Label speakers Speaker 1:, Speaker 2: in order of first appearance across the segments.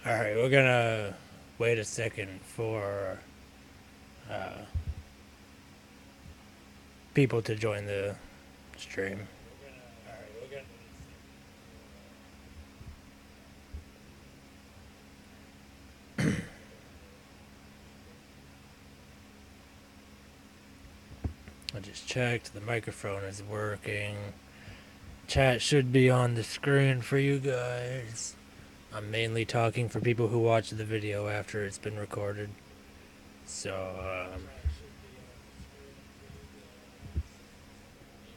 Speaker 1: Alright, we're gonna wait a second for uh, people to join the stream. I just checked, the microphone is working. Chat should be on the screen for you guys. I'm mainly talking for people who watch the video after it's been recorded. So,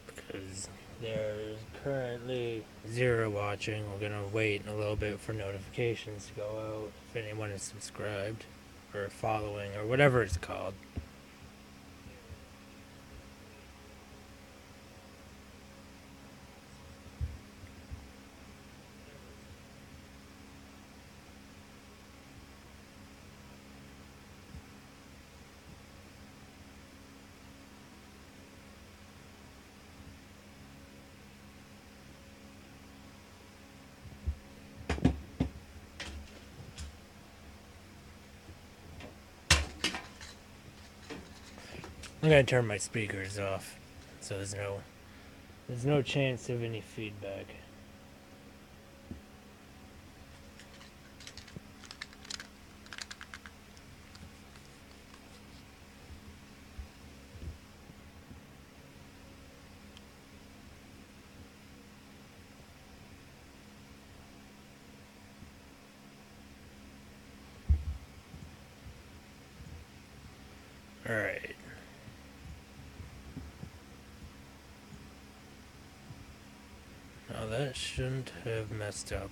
Speaker 1: because there's currently 0 watching, we're gonna wait a little bit for notifications to go out if anyone is subscribed or following or whatever it's called. I'm gonna turn my speakers off so there's no chance of any feedback. Alright. Now that shouldn't have messed up.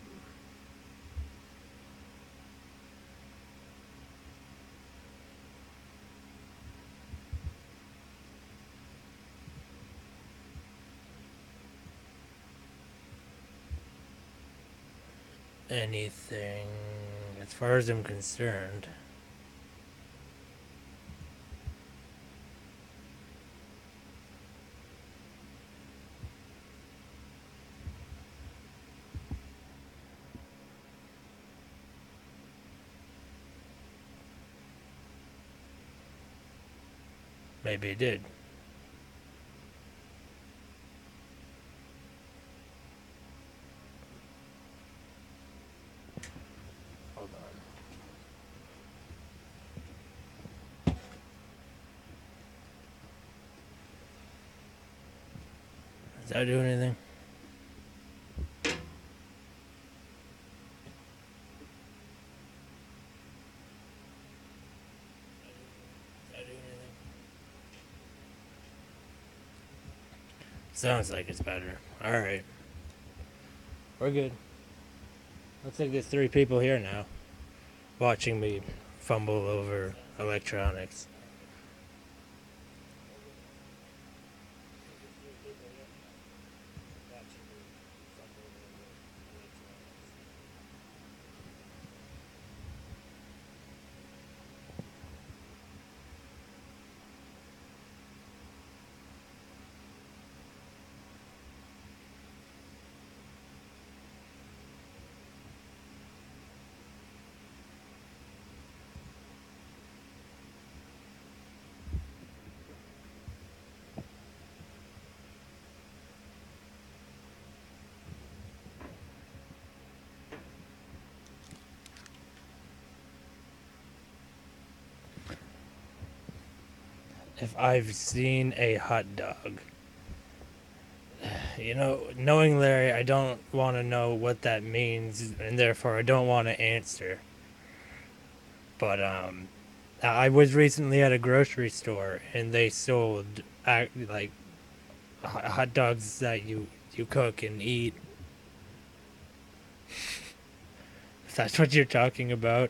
Speaker 1: Anything as far as I'm concerned. Maybe it did. Hold on. Does that do anything? Sounds like it's better. Alright. We're good. Looks like there's 3 people here now watching me fumble over electronics. If I've seen a hot dog, knowing Larry, I don't want to know what that means, and therefore I don't want to answer. But I was recently at a grocery store, and they sold like hot dogs that you cook and eat. If that's what you're talking about.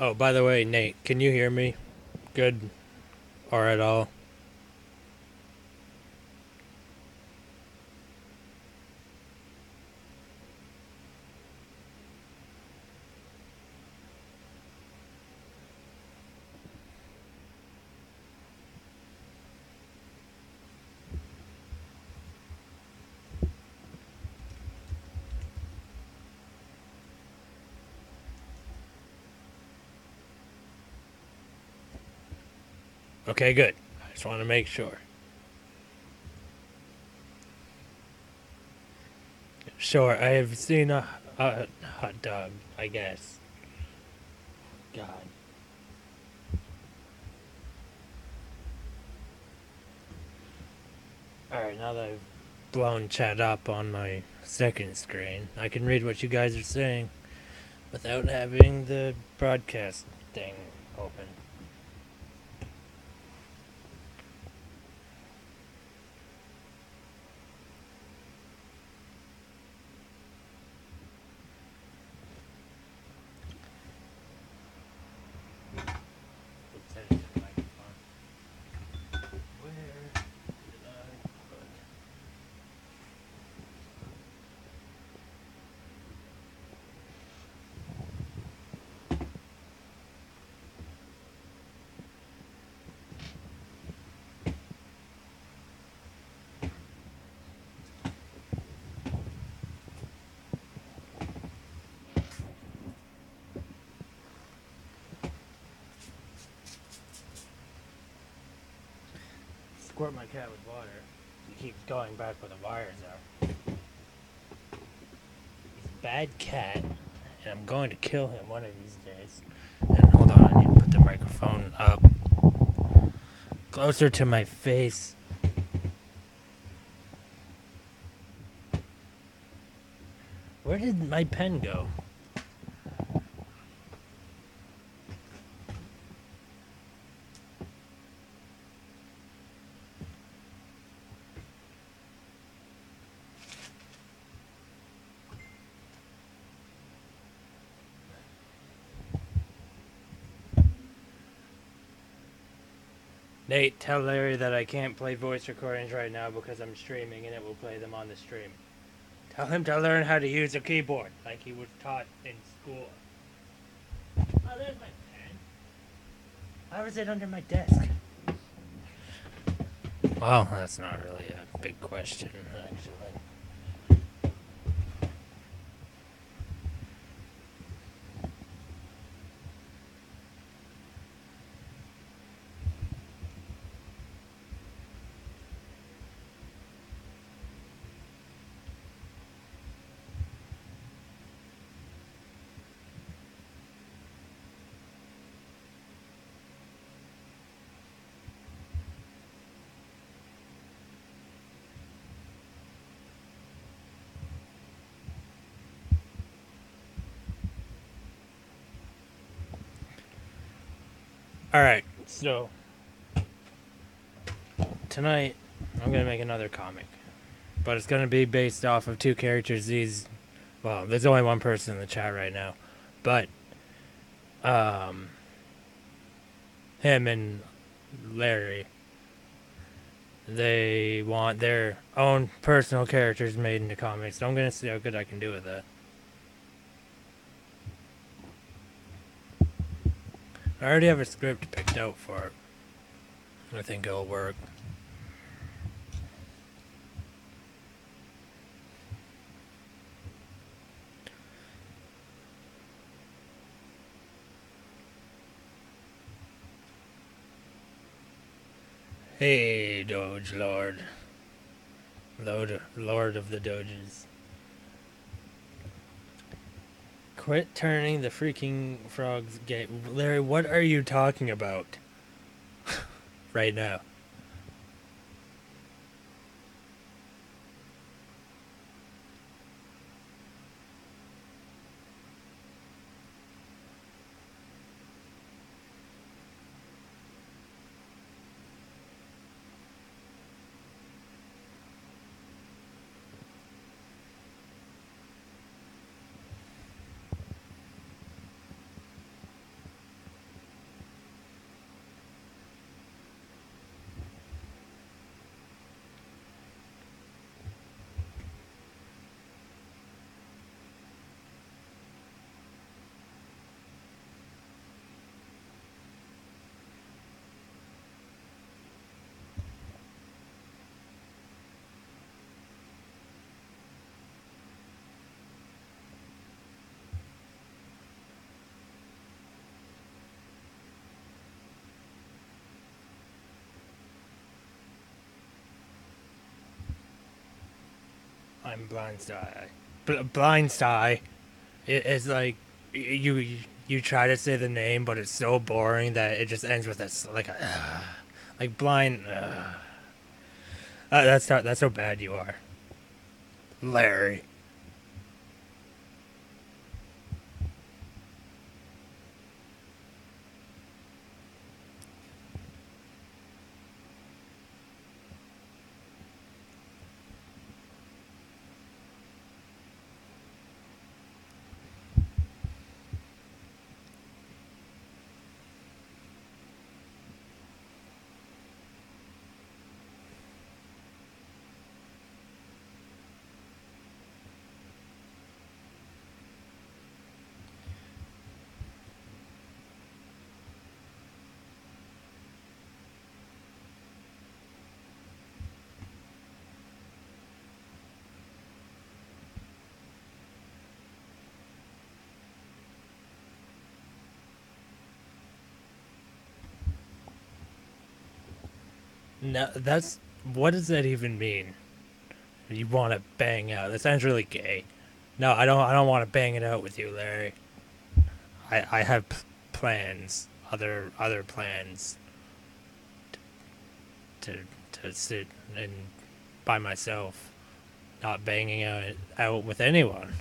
Speaker 1: Oh, by the way, Nate, can you hear me? Good or at all? Okay, good. I just want to make sure. Sure, I have seen a hot dog, I guess. God. Alright, now that I've blown chat up on my second screen, I can read what you guys are saying without having the broadcast thing open. Oops, I didn't get the microphone. Where did I put? Squirt my cat with water. He keeps going back where the wires are. He's a bad cat, and I'm going to kill him one of these days. And hold on, I need to put the microphone up closer to my face. Where did my pen go? Nate, tell Larry that I can't play voice recordings right now because I'm streaming and it will play them on the stream. Tell him to learn how to use a keyboard like he was taught in school. Oh, there's my pen. How is it under my desk? Well, that's not really a big question, actually. Alright, so tonight I'm gonna make another comic. But it's gonna be based off of two characters well, there's only one person in the chat right now. But him and Larry, they want their own personal characters made into comics. So I'm gonna see how good I can do with that. I already have a script picked out for it. I think it'll work. Hey, Doge Lord. Lord of the Doges. Quit turning the freaking frogs gay. Larry, what are you talking about right now? I'm Blindside. Blindside. It's like you try to say the name, but it's so boring that it just ends with like a like blind. That's how bad you are, Larry. No, that's what does that even mean? You want to bang out? That sounds really gay. No, I don't. I don't want to bang it out with you, Larry. I have plans, other plans to sit and by myself, not banging out with anyone.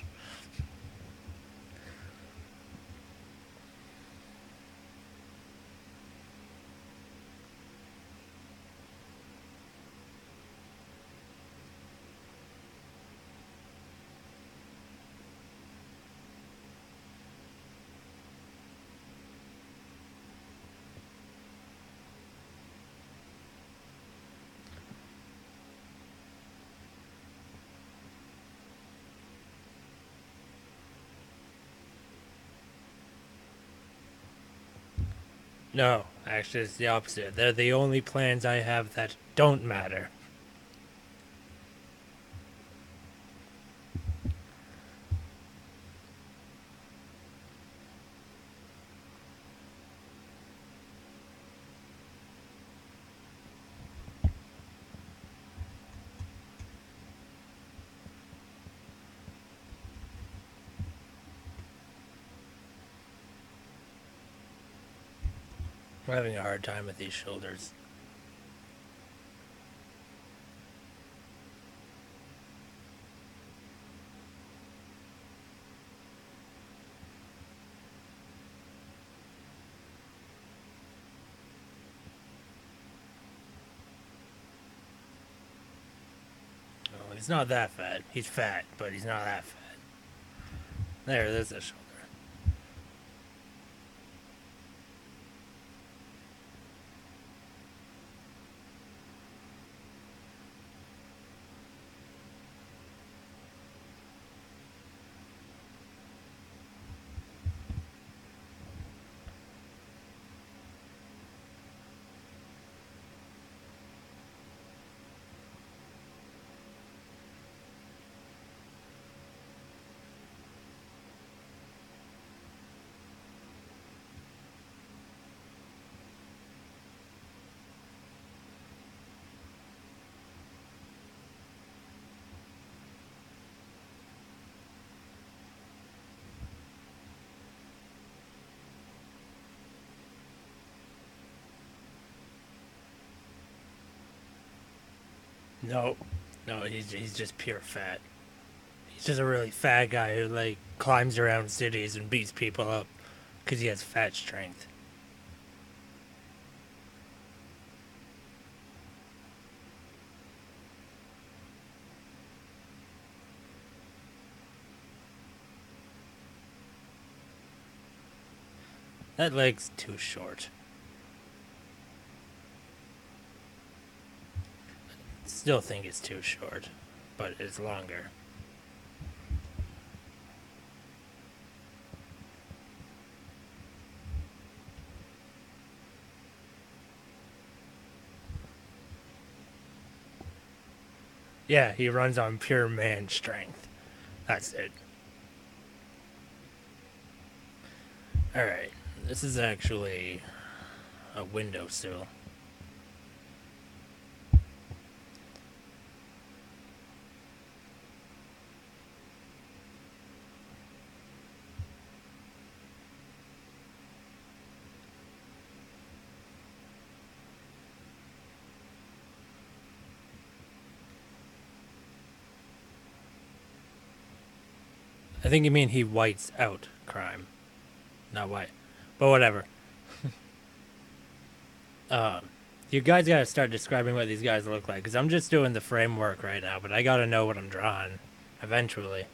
Speaker 1: No, actually, it's the opposite. They're the only plans I have that don't matter. I'm having a hard time with these shoulders. Oh, he's not that fat. He's fat, but he's not that fat. There's a shoulder. No, no, he's just pure fat. He's just a really fat guy who like climbs around cities and beats people up because he has fat strength. That leg's too short. Still think it's too short, but it's longer. Yeah, he runs on pure man strength. That's it. Alright, this is actually a windowsill. I think you mean he whites out crime, not white. But whatever. You guys gotta start describing what these guys look like, because I'm just doing the framework right now, but I gotta know what I'm drawing eventually.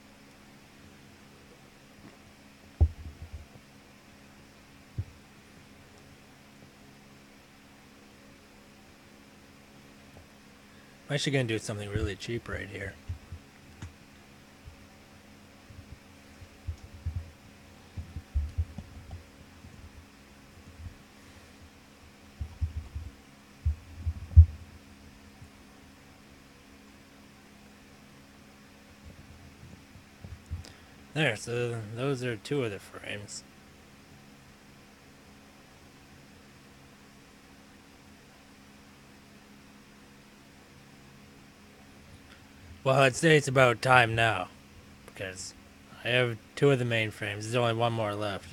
Speaker 1: I'm actually gonna do something really cheap right here. There, so those are two of the frames. Well, I'd say it's about time now, because I have two of the main frames. There's only one more left.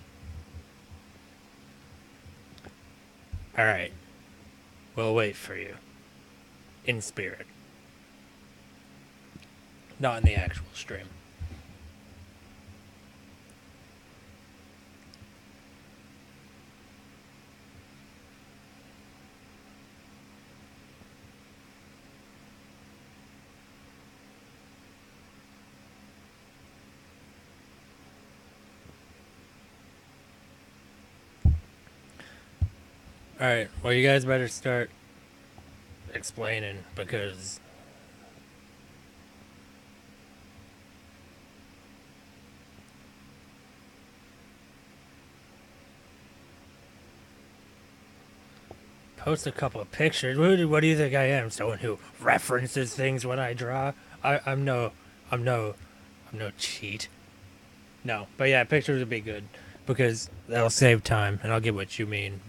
Speaker 1: Alright, we'll wait for you. In spirit. Not in the actual stream. Alright, well, you guys better start explaining, because post a couple of pictures. What do you think I am? Someone who references things when I draw? I'm no, I'm no, I'm no cheat. No, but yeah, pictures would be good, because that'll save time, and I'll get what you mean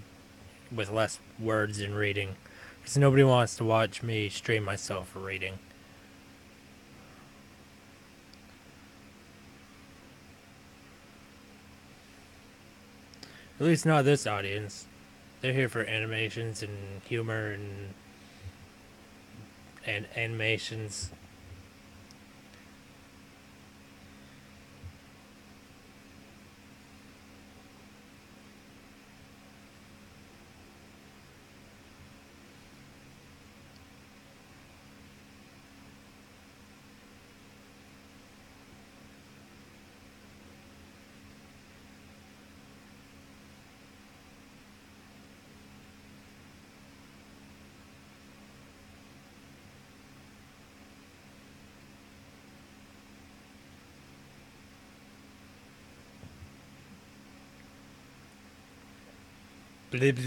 Speaker 1: with less words and reading, because nobody wants to watch me stream myself for reading. At least not this audience. They're here for animations and humor and animations.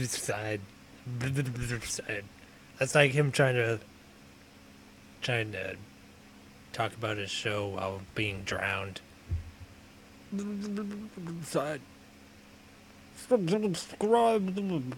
Speaker 1: Side. That's like him trying to talk about his show while being drowned. Side. Subscribe.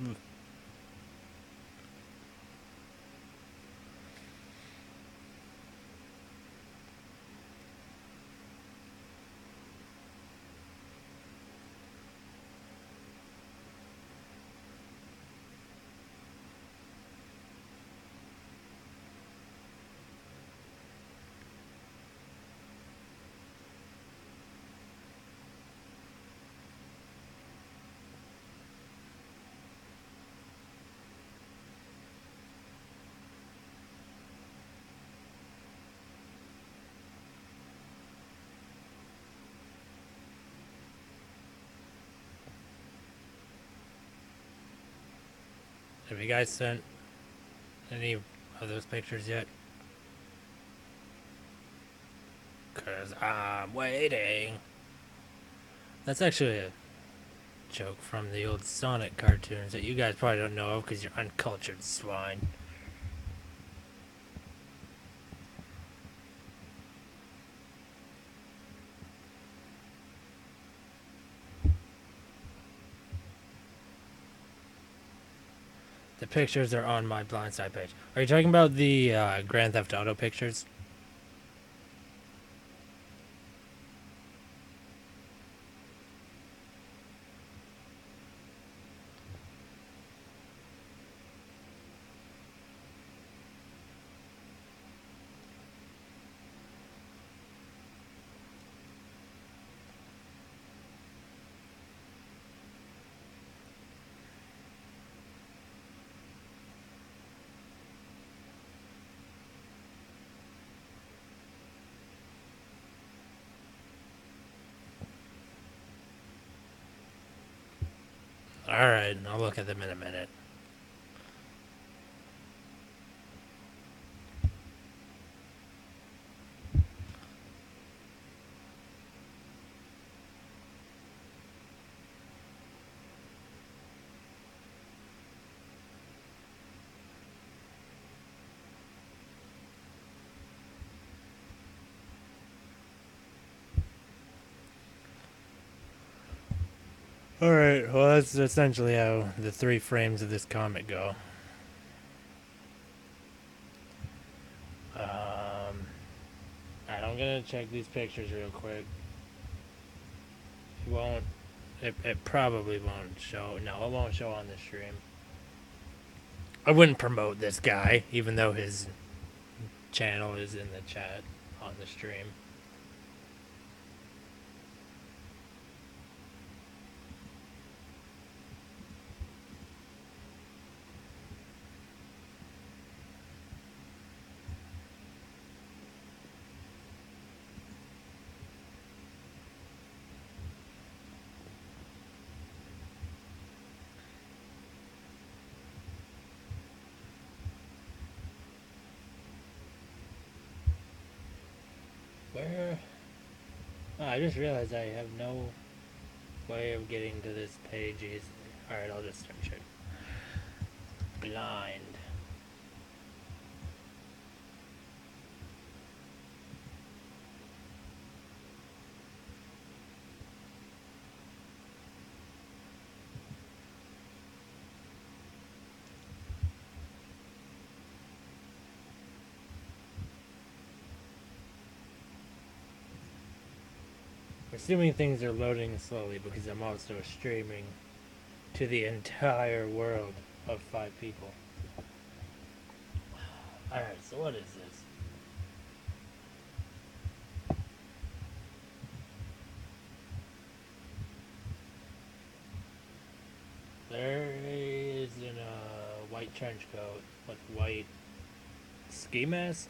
Speaker 1: Have you guys sent any of those pictures yet? Cause I'm waiting. That's actually a joke from the old Sonic cartoons that you guys probably don't know of because you're uncultured swine. The pictures are on my Blindside page. Are you talking about the Grand Theft Auto pictures? Alright, I'll look at them in a minute. Alright, well, that's essentially how the 3 frames of this comic go. Alright, I'm gonna check these pictures real quick. It won't. It probably won't show. No, it won't show on the stream. I wouldn't promote this guy, even though his channel is in the chat on the stream. Where? Oh, I just realized I have no way of getting to this page easily. Alright, I'll just search it. Blind. Assuming things are loading slowly because I'm also streaming to the entire world of 5 people. Alright, so what is this? There is in a white trench coat with white ski mask.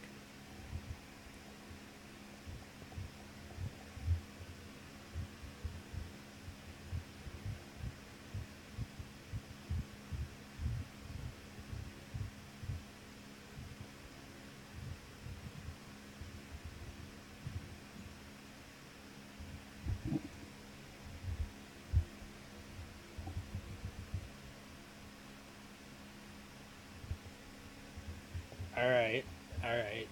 Speaker 1: Alright, alright.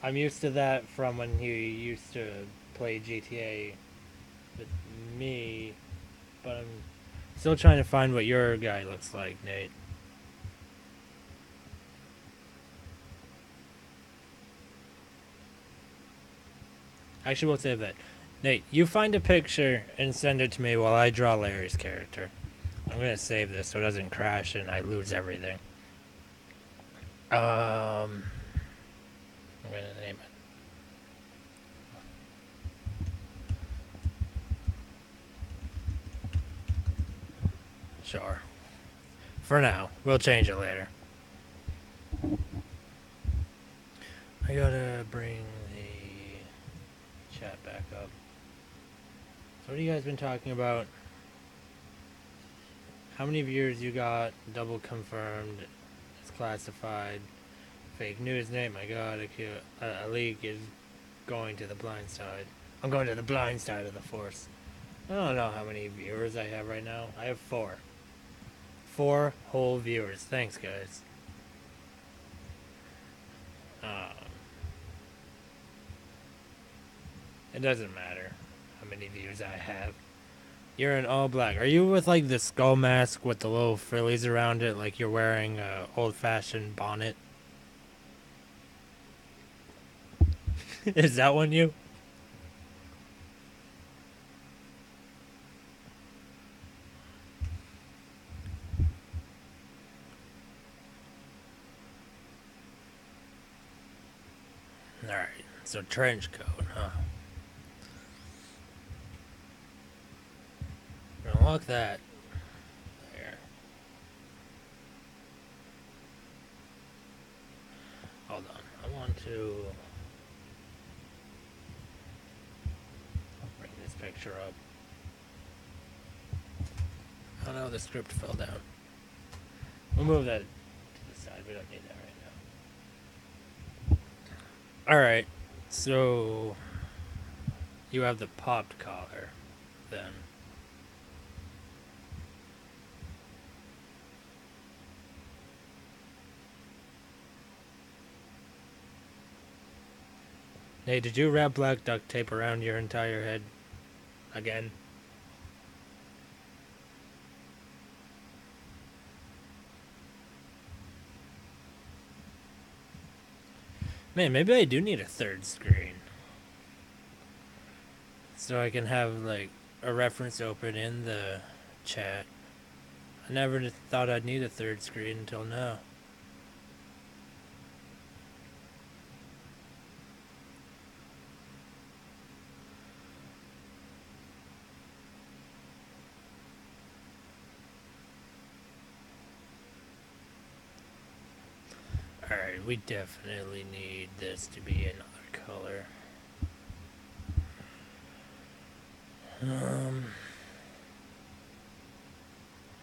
Speaker 1: I'm used to that from when you used to play GTA with me, but I'm still trying to find what your guy looks like, Nate. Actually, we'll save that. Nate, you find a picture and send it to me while I draw Larry's character. I'm gonna save this so it doesn't crash and I lose everything. I'm gonna name it. Sure. For now. We'll change it later. I gotta bring the chat back up. So what have you guys been talking about? How many viewers you got? Double confirmed. It's classified. Fake news, Nate. My god, a leak is going to the blind side. I'm going to the blind side of the force. I don't know how many viewers I have right now. I have 4. 4 whole viewers. Thanks, guys. It doesn't matter how many views I have. You're in all black. Are you with like the skull mask with the little frillies around it, like you're wearing a old-fashioned bonnet? Is that one you? Alright, so trench coat, huh? We're gonna lock that. There. Hold on. I want to bring this picture up. Oh no, the script fell down. We'll move that to the side. We don't need that right now. Alright, so you have the popped collar, then. Hey, did you wrap black duct tape around your entire head again? Man, maybe I do need a third screen. So I can have, like, a reference open in the chat. I never thought I'd need a third screen until now. Alright, we definitely need this to be another color.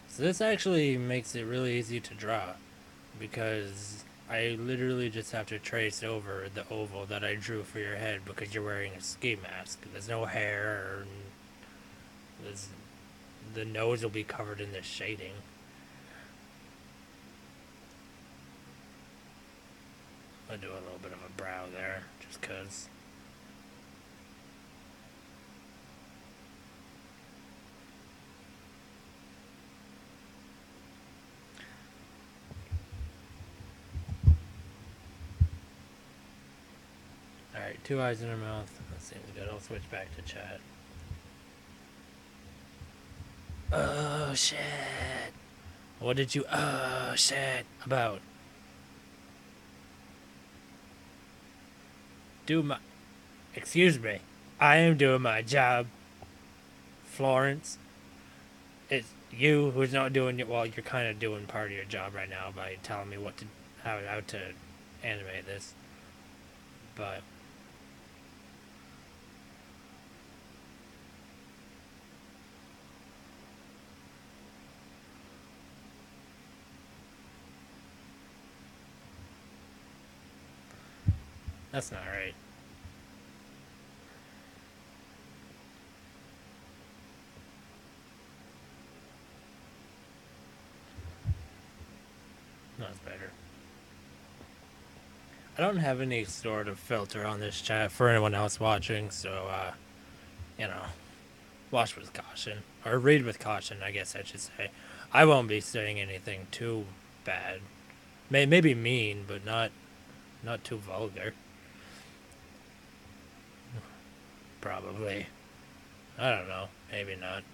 Speaker 1: So this actually makes it really easy to draw, because I literally just have to trace over the oval that I drew for your head because you're wearing a ski mask. There's no hair, or the nose will be covered in this shading. I'll do a little bit of a brow there, just cause. Alright, 2 eyes in her mouth. That seems good. I'll switch back to chat. Oh shit. What did you shit about? Do my Excuse me. I am doing my job. Florence. It's you who's not doing it. Well, you're kind of doing part of your job right now by telling me how to animate this. But that's not right. That's better. I don't have any sort of filter on this chat for anyone else watching, so you know, watch with caution, or read with caution, I guess I should say. I won't be saying anything too bad. Maybe mean, but not too vulgar. Probably. I don't know. Maybe not.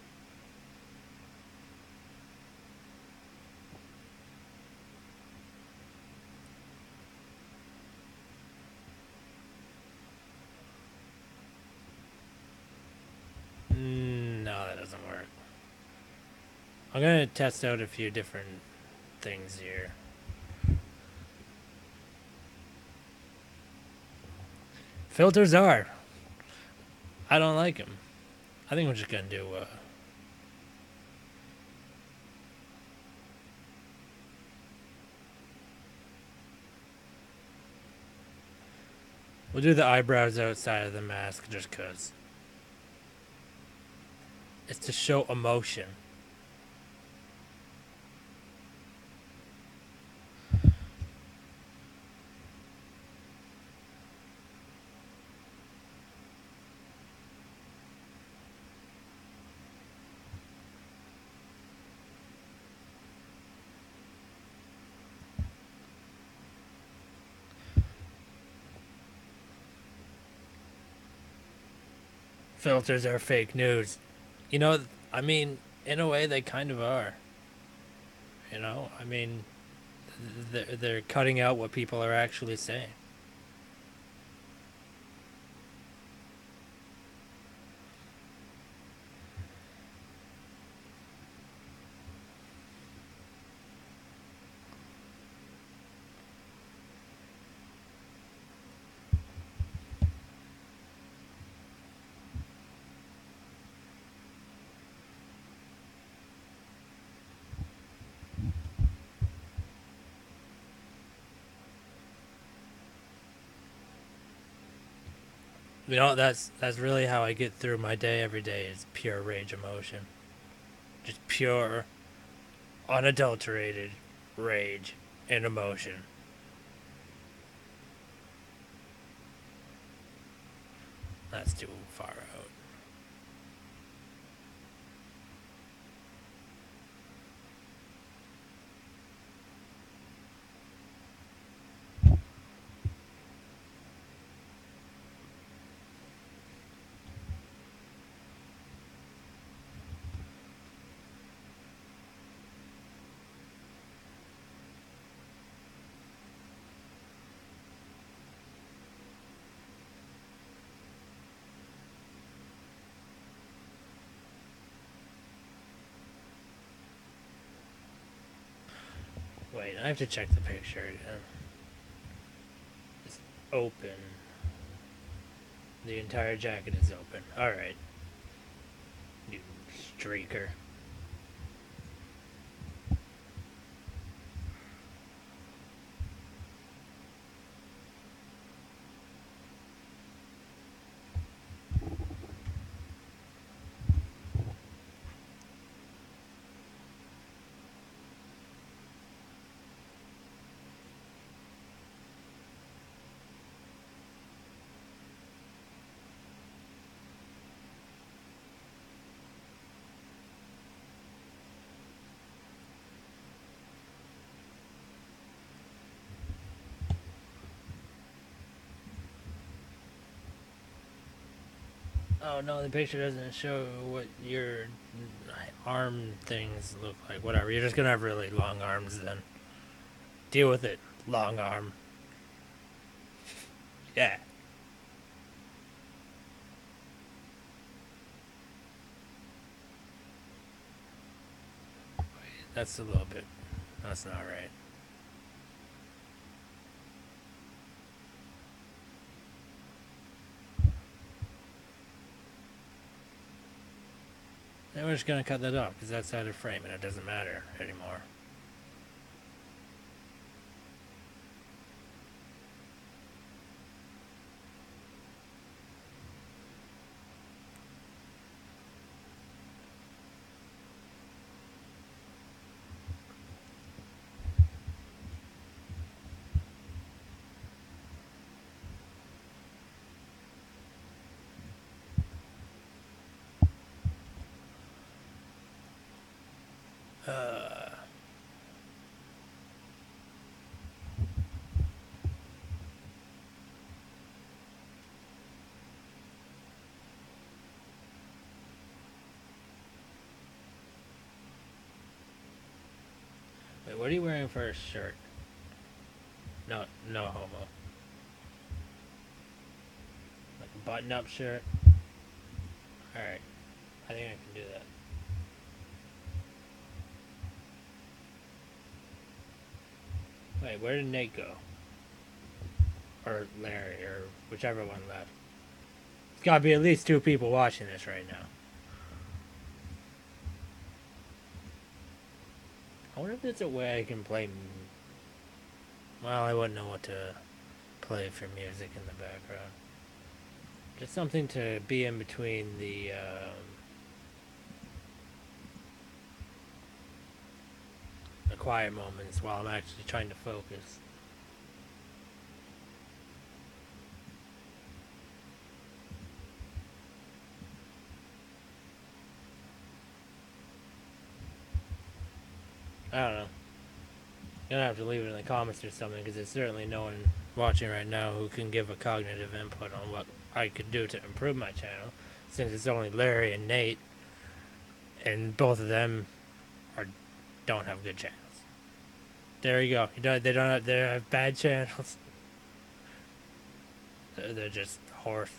Speaker 1: No, that doesn't work. I'm gonna test out a few different things here. Filters are. I don't like them. I think we're just gonna do. We'll do the eyebrows outside of the mask just cause. It's to show emotion. Filters are fake news. You know, I mean, in a way, they kind of are. You know, I mean, they're cutting out what people are actually saying. That's really how I get through my day every day is pure rage emotion. Just pure, unadulterated rage and emotion. That's too far out. Wait, I have to check the picture again. It's open. The entire jacket is open. Alright. You streaker. Oh no, the picture doesn't show what your arm things look like. Whatever. You're just gonna have really long arms then. Deal with it. Long arm. Yeah. That's a little bit. That's not right. Then we're just gonna cut that off because that's out of frame and it doesn't matter anymore. Uh, Wait, what are you wearing for a shirt? No, no homo. Like a button-up shirt. All right, I think I can do that. Wait, where did Nate go? Or Larry, or whichever one left. There's gotta be at least two people watching this right now. I wonder if there's a way I can play. Well, I wouldn't know what to play for music in the background. Just something to be in between the quiet moments while I'm actually trying to focus. I don't know. You're gonna have to leave it in the comments or something because there's certainly no one watching right now who can give a cognitive input on what I could do to improve my channel, since it's only Larry and Nate, and both of them are don't have good channels. There you go. They have bad channels. They're just horse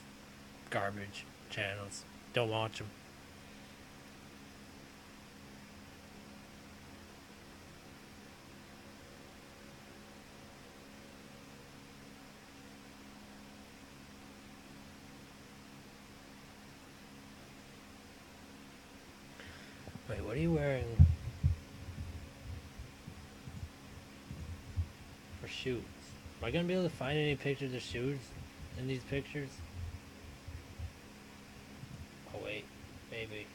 Speaker 1: garbage channels. Don't watch them. Wait, what are you wearing for shoes? Am I gonna be able to find any pictures of shoes in these pictures? maybe.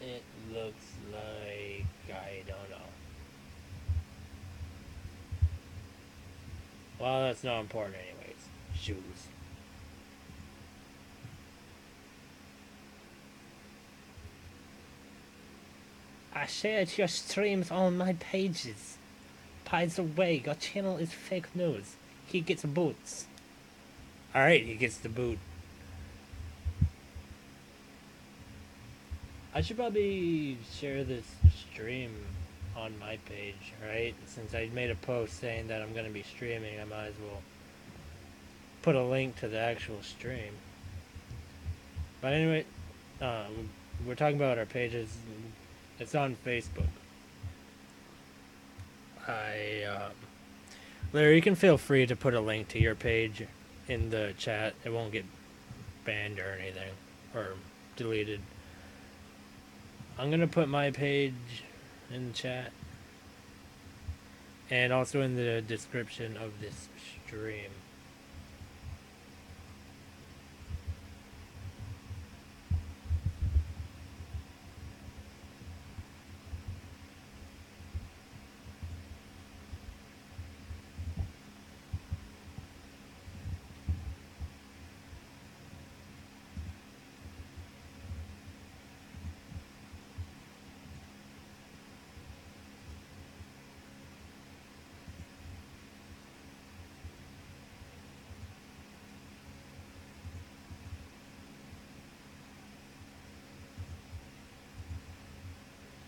Speaker 1: It looks like I don't know. Well, that's not important anyways. Shoes. I shared your streams on my pages. By the way, your channel is fake news. He gets boots. Alright, he gets the boot. I should probably share this stream on my page, right? Since I made a post saying that I'm going to be streaming, I might as well put a link to the actual stream. But anyway, we're talking about our pages. It's on Facebook. Larry, you can feel free to put a link to your page in the chat. It won't get banned or anything, or deleted. I'm gonna put my page in the chat and also in the description of this stream.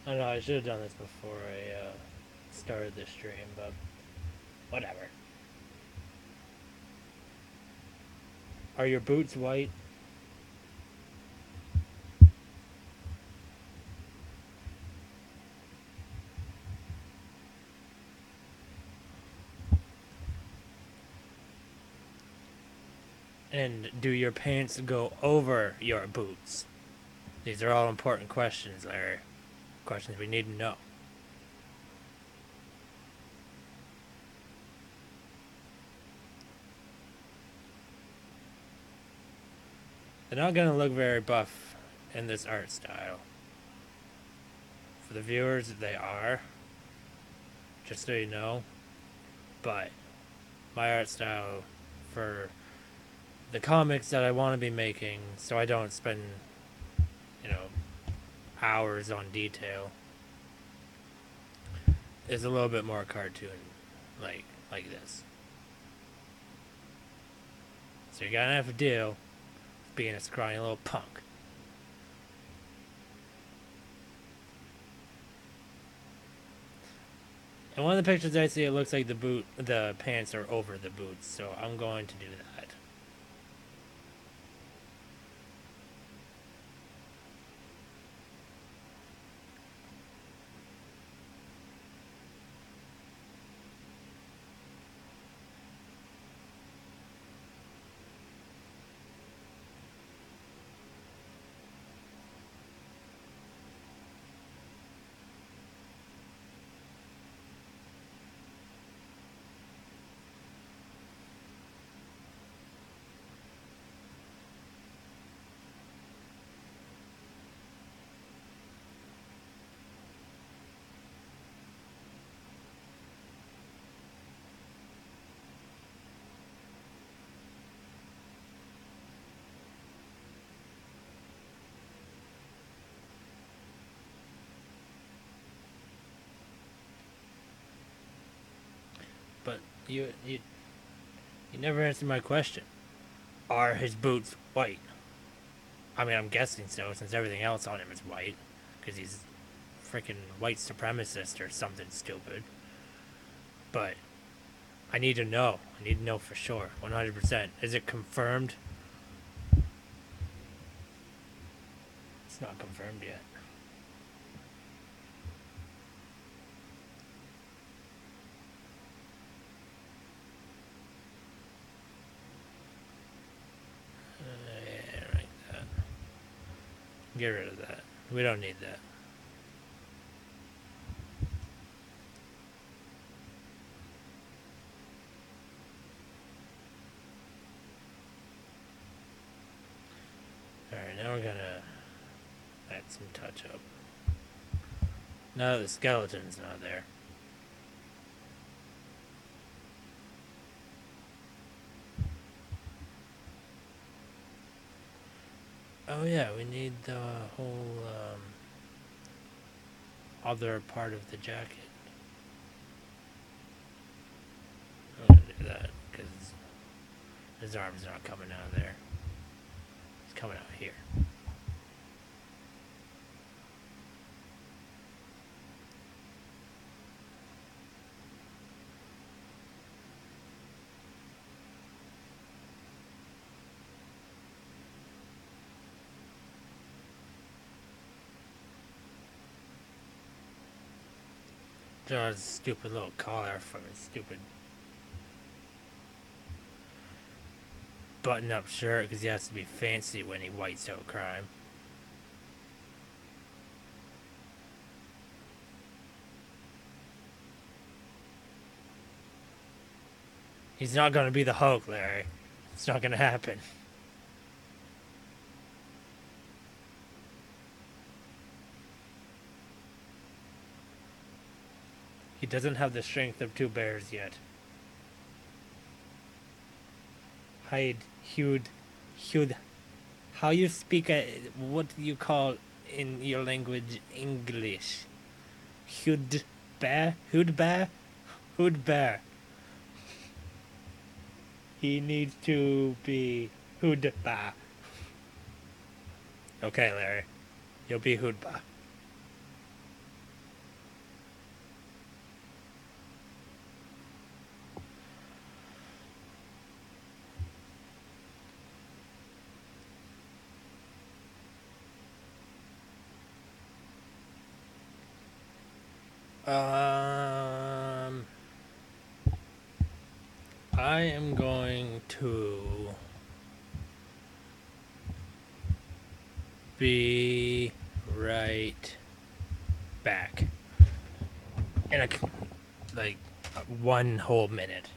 Speaker 1: I know I should have done this before I started the stream, but whatever. Are your boots white? And do your pants go over your boots? These are all important questions, Larry. Questions we need to know. They're not going to look very buff in this art style. For the viewers, they are. Just so you know. But my art style for the comics that I want to be making, so I don't spend, hours on detail, is a little bit more cartoon like this. So you're gonna have to deal with being a scrawny little punk. In one of the pictures I see, it looks like the pants are over the boots, so I'm going to do that. But you never answered my question. Are his boots white? I mean, I'm guessing so, since everything else on him is white. Because he's freaking white supremacist or something stupid. But I need to know. I need to know for sure. 100%. Is it confirmed? It's not confirmed yet. Yeah, like that. Get rid of that. We don't need that. that some touch up. No, the skeleton's not there. Oh yeah, we need the whole other part of the jacket. I'm gonna do that because his arm's not coming out of there. It's coming out here. Draw his stupid little collar from his stupid button-up shirt because he has to be fancy when he whites out crime. He's not going to be the Hulk, Larry. It's not going to happen. He doesn't have the strength of two bears yet. Hide, Hud. How you speak? What do you call in your language English? Hud bear, Hud bear. He needs to be Hudba. Okay, Larry. You'll be Hudba. I am going to be right back in like one whole minute.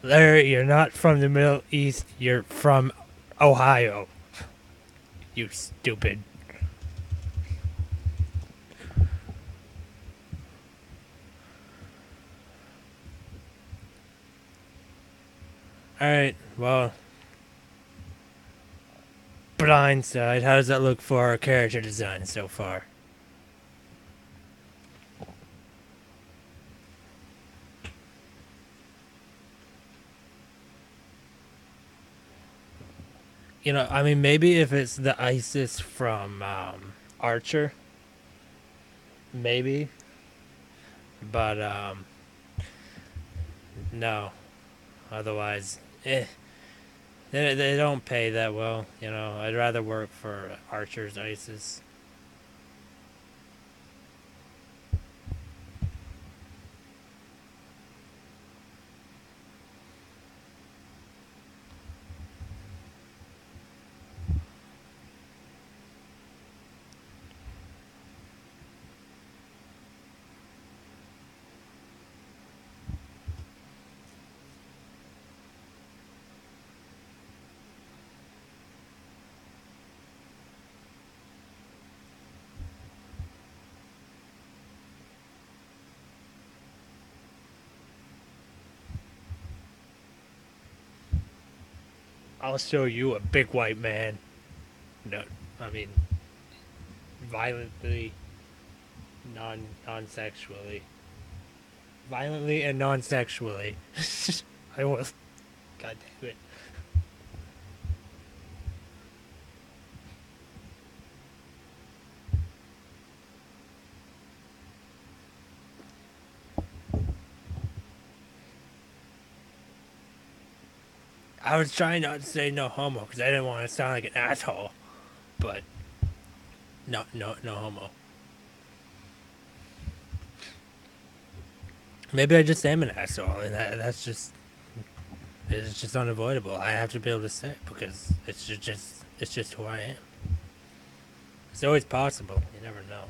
Speaker 1: Larry, you're not from the Middle East. You're from Ohio. You stupid. Alright, well. Blindside, how does that look for our character design so far? You know, I mean, maybe if it's the ISIS from Archer, maybe. But, no. Otherwise, They don't pay that well, you know. I'd rather work for Archer's ISIS. I'll show you a big white man. No, I mean violently, non-sexually, violently and non-sexually. I will. God damn it. I was trying not to say no homo because I didn't want to sound like an asshole, but no homo. Maybe I just am an asshole, and that's just it's just unavoidable. I have to be able to say it because it's just who I am. It's always possible. You never know.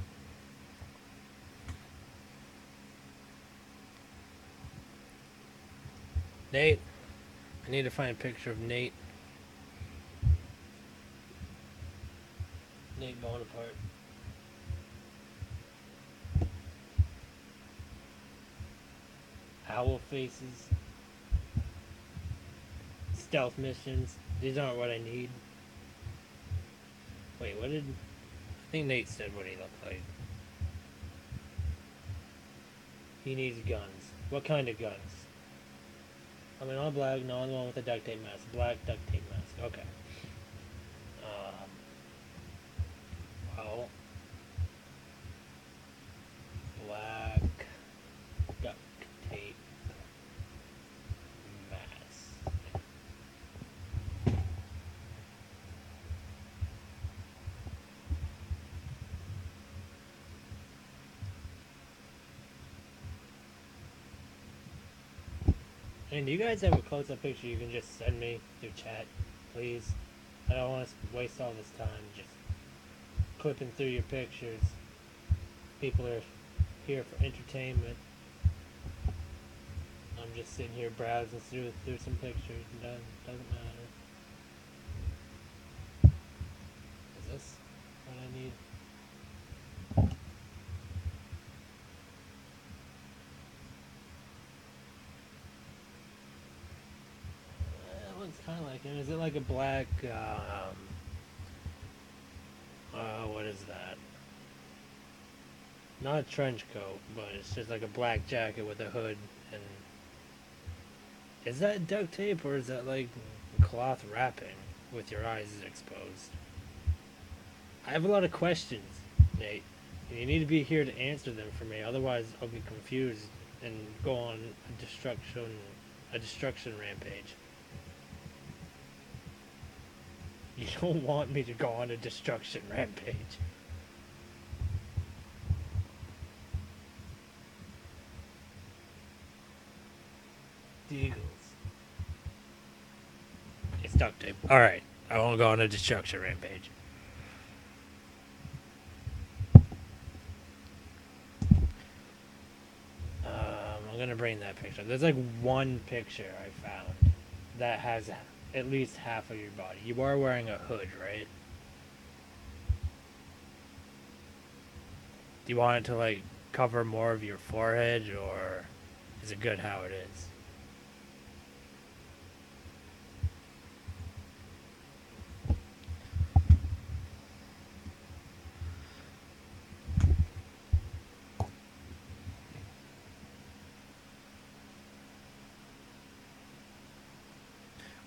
Speaker 1: Nate, I need to find a picture of Nate. Nate Bonaparte. Owl faces. Stealth missions. These aren't what I need. Wait, what did... I think Nate said what he looked like. He needs guns. What kind of guns? I mean, all black. No, the one with the duct tape mask. Black duct tape mask. Okay. Well, black duct tape mask. And do you guys have a close-up picture you can just send me through chat, please? I don't want to waste all this time just clipping through your pictures. People are here for entertainment. I'm just sitting here browsing through some pictures. And doesn't matter. Is this what I need? It looks kind of like him. Is it like a black? What is that? Not a trench coat, but it's just like a black jacket with a hood. And is that duct tape or is that like cloth wrapping with your eyes exposed? I have a lot of questions, Nate, and you need to be here to answer them for me. Otherwise, I'll get confused and go on a destruction rampage. You don't want me to go on a destruction rampage. Deagles. It's duct tape. Alright, I won't go on a destruction rampage. I'm gonna bring that picture. There's like one picture I found that has at least half of your body. You are wearing a hood, right? Do you want it to like cover more of your forehead, or is it good how it is?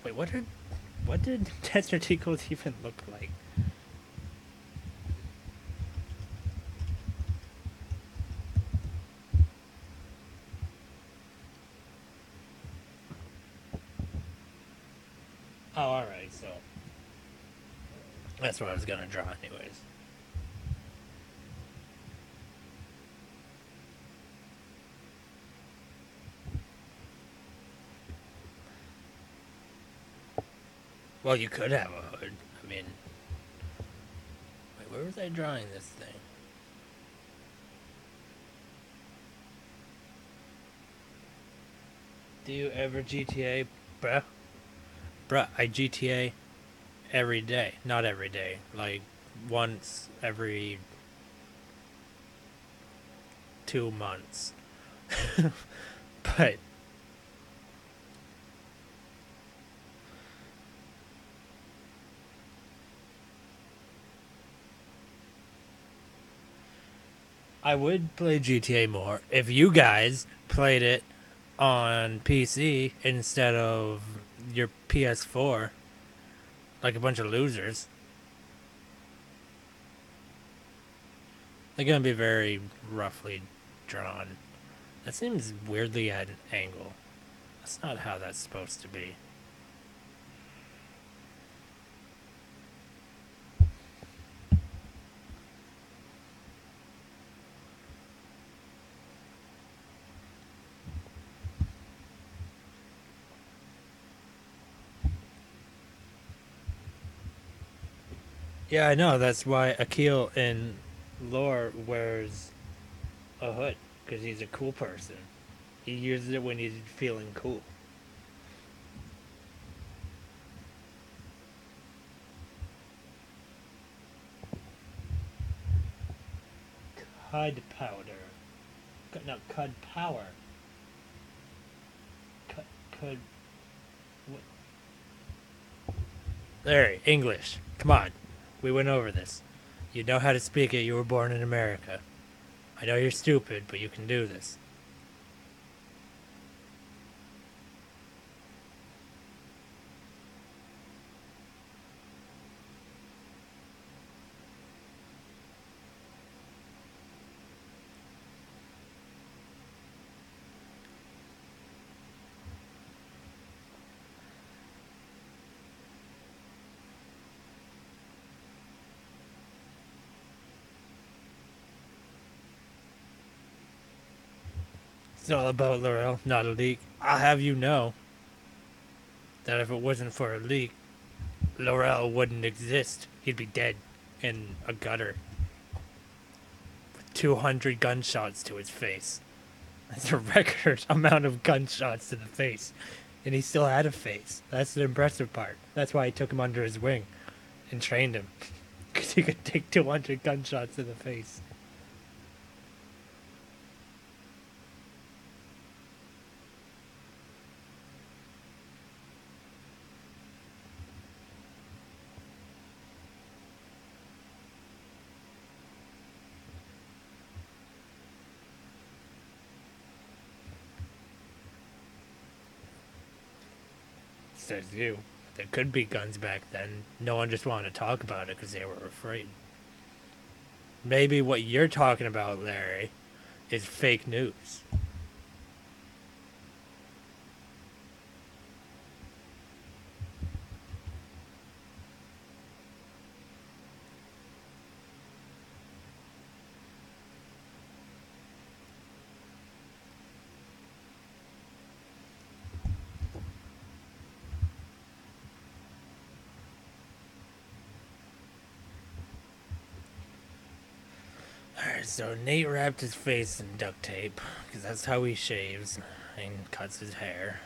Speaker 1: Wait, what did testicles even look like? Oh, alright, so that's what I was gonna draw anyways. Well, you could have a hood. I mean, wait, where was I drawing this thing? Do you ever GTA, bruh? Bruh, I GTA every day. Not every day. Like, once every 2 months. But I would play GTA more if you guys played it on PC instead of your PS4, like a bunch of losers. They're gonna be very roughly drawn. That seems weirdly at an angle. That's not how that's supposed to be. Yeah, I know. That's why Akil in lore wears a hood, because he's a cool person. He uses it when he's feeling cool. Cud powder. No, Cud power. Cud. What? There, English. Come on. We went over this. You know how to speak it. You were born in America. I know you're stupid, but you can do this. It's all about Laurel, not a leak. I'll have you know that if it wasn't for a leak, Laurel wouldn't exist. He'd be dead in a gutter with 200 gunshots to his face. That's a record amount of gunshots to the face. And he still had a face. That's the impressive part. That's why he took him under his wing and trained him. Because he could take 200 gunshots to the face. Says you. There could be guns back then. No one just wanted to talk about it because they were afraid. Maybe what you're talking about, Larry, is fake news. Alright, so Nate wrapped his face in duct tape because that's how he shaves and cuts his hair.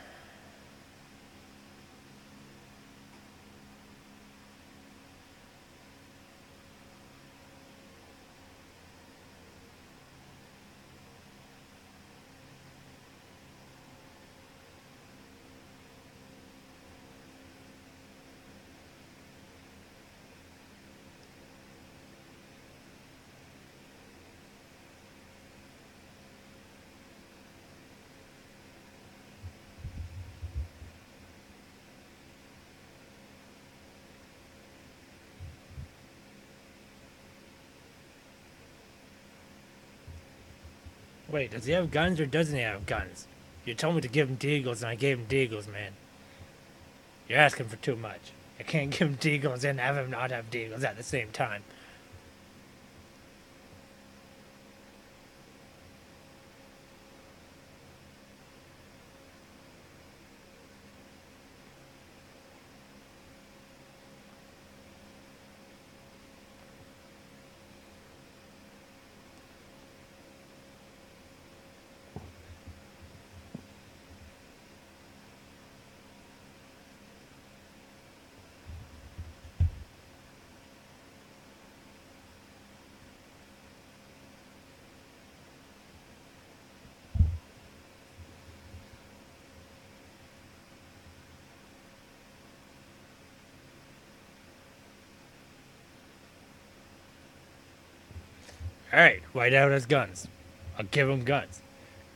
Speaker 1: Wait, does he have guns or doesn't he have guns? You told me to give him deagles and I gave him deagles, man. You're asking for too much. I can't give him deagles and have him not have deagles at the same time. All right, Whiteout has guns. I'll give him guns.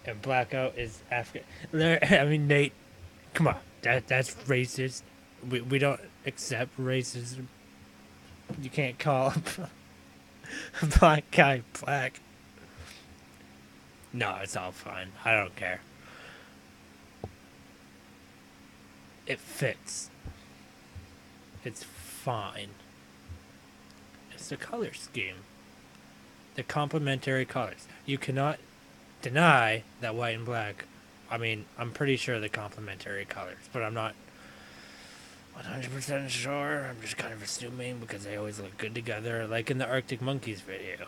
Speaker 1: And Blackout is African. I mean, Nate, come on. That's racist. We don't accept racism. You can't call a black guy black. No, it's all fine. I don't care. It fits. It's fine. It's the color scheme. The complementary colors. You cannot deny that white and black. I mean, I'm pretty sure the complementary colors, but I'm not 100% sure. I'm just kind of assuming because they always look good together, like in the Arctic Monkeys video.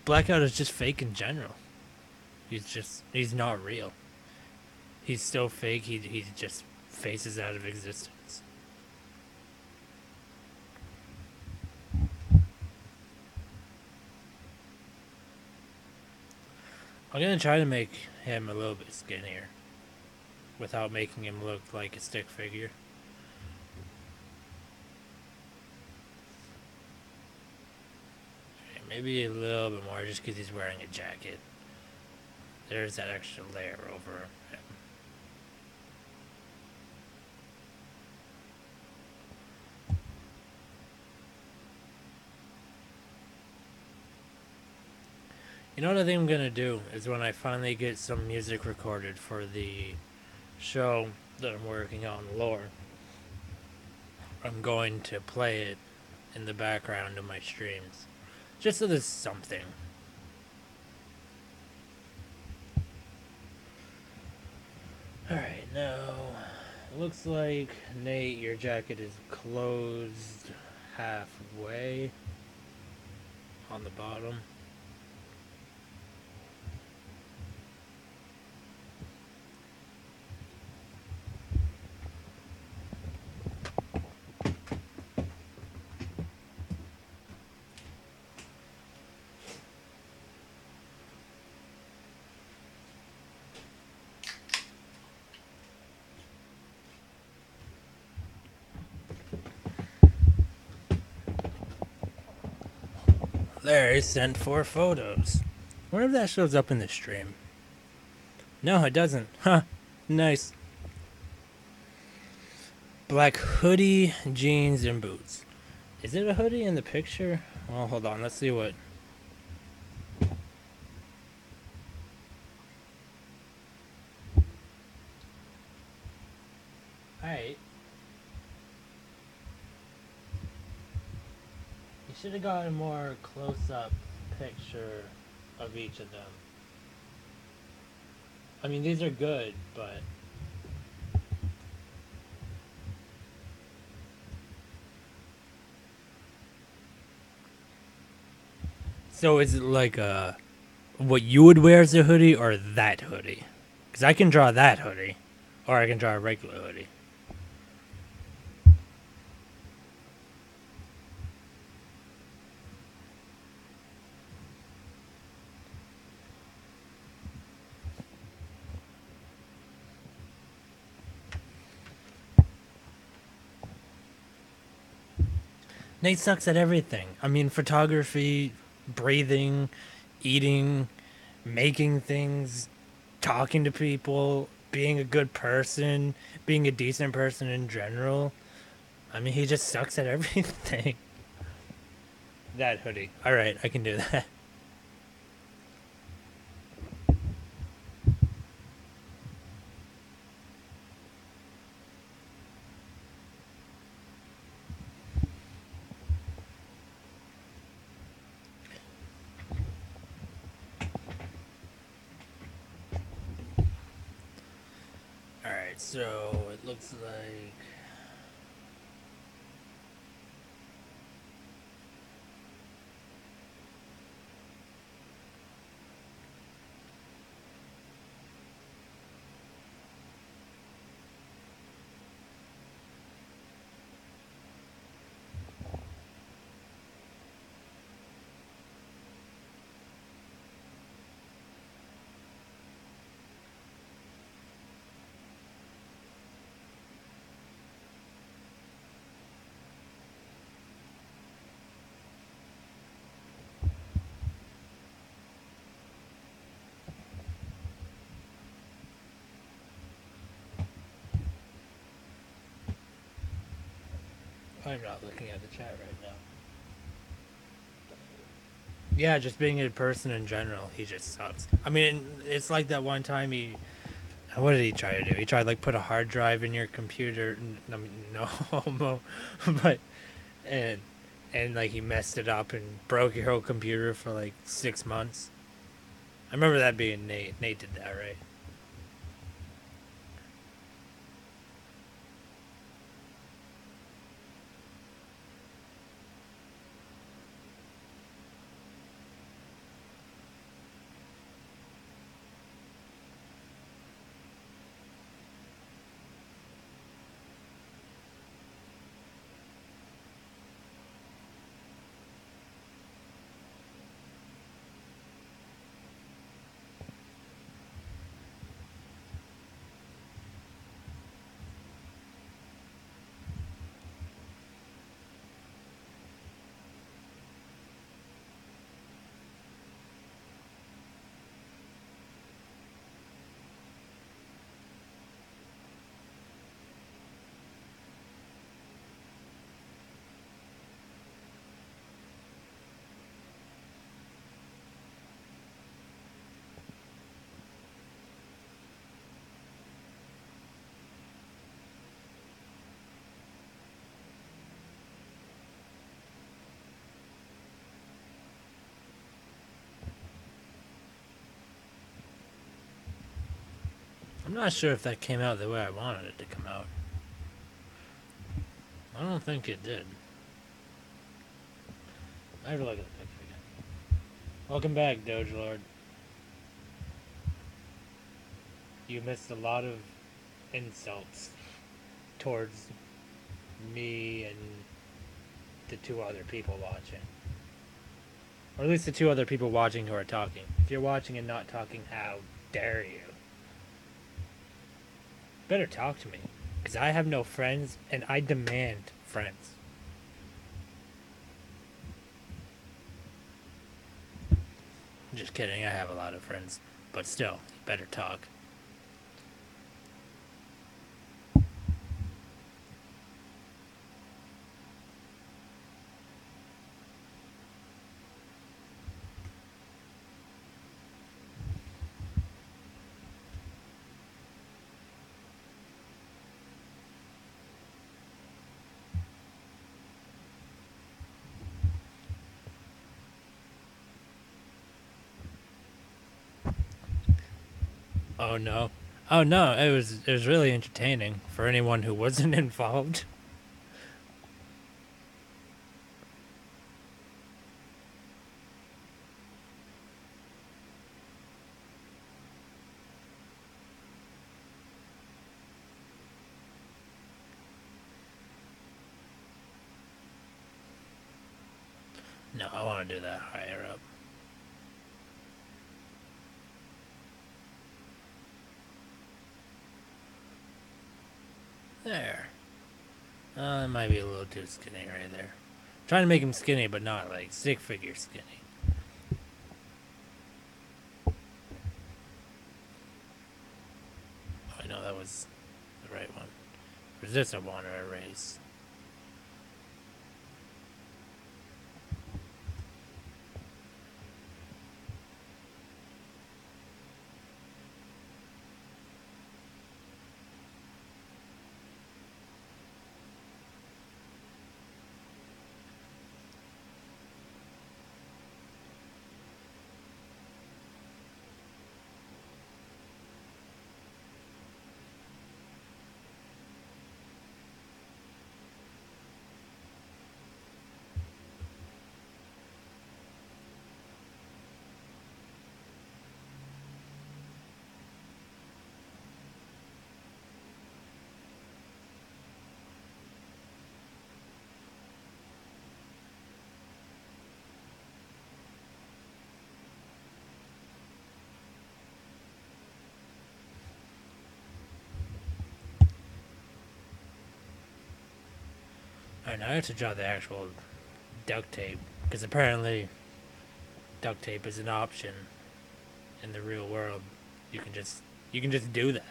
Speaker 1: Blackout is just fake in general. He's not real. He's still fake. He just phases out of existence. I'm gonna try to make him a little bit skinnier without making him look like a stick figure. Maybe a little bit more just because he's wearing a jacket. There's that extra layer over him. You know what I think I'm gonna do is when I finally get some music recorded for the show that I'm working on, Lore, I'm going to play it in the background of my streams. Just so there's something. Alright, now it looks like Nate, your jacket is closed halfway on the bottom. There, he sent 4 photos. I wonder if that shows up in the stream. No, it doesn't. Huh. Nice. Black hoodie, jeans, and boots. Is it a hoodie in the picture? Well, hold on. Let's see what. Alright. You should have got a more close-up picture of each of them. I mean, these are good, but... So is it like what you would wear as a hoodie or that hoodie? Because I can draw that hoodie. Or I can draw a regular hoodie. Nate sucks at everything. I mean, photography, breathing, eating, making things, talking to people, being a good person, being a decent person in general. I mean, he just sucks at everything. That hoodie. Alright, I can do that. Alright, so it looks like... I'm not looking at the chat right now. Yeah, just being a person in general, he just sucks. I mean, it's like that one time he. What did he try to do? He tried like put a hard drive in your computer. I mean, no homo, but and like he messed it up and broke your whole computer for like 6 months. I remember that being Nate. Nate did that, right? I'm not sure if that came out the way I wanted it to come out. I don't think it did. I have to look at the picture again. Welcome back, Doge Lord. You missed a lot of insults towards me and the two other people watching. Or at least the two other people watching who are talking. If you're watching and not talking, how dare you? Better talk to me. Because I have no friends and I demand friends. I'm just kidding, I have a lot of friends. But still, better talk. Oh no. Oh no, it was really entertaining for anyone who wasn't involved. No, I want to do that higher up. There. It might be a little too skinny right there. Trying to make him skinny, but not like stick figure skinny. Oh, I know that was the right one. Or is this a one or a race? Alright, now I have to draw the actual duct tape. Because apparently duct tape is an option in the real world. You can just do that.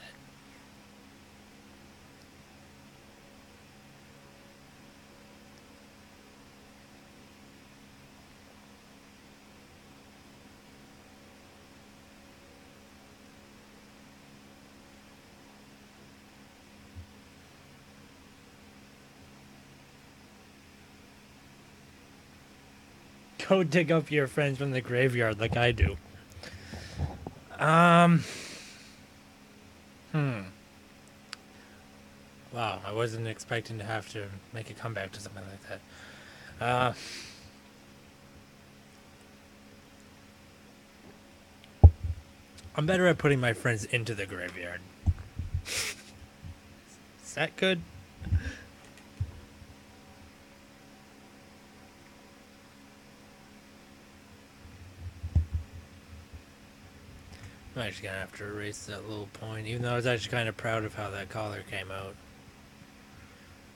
Speaker 1: Go dig up your friends from the graveyard like I do. Um. Hmm. Wow, I wasn't expecting to have to make a comeback to something like that. I'm better at putting my friends into the graveyard. Is that good? I'm actually gonna have to erase that little point, even though I was actually kind of proud of how that collar came out.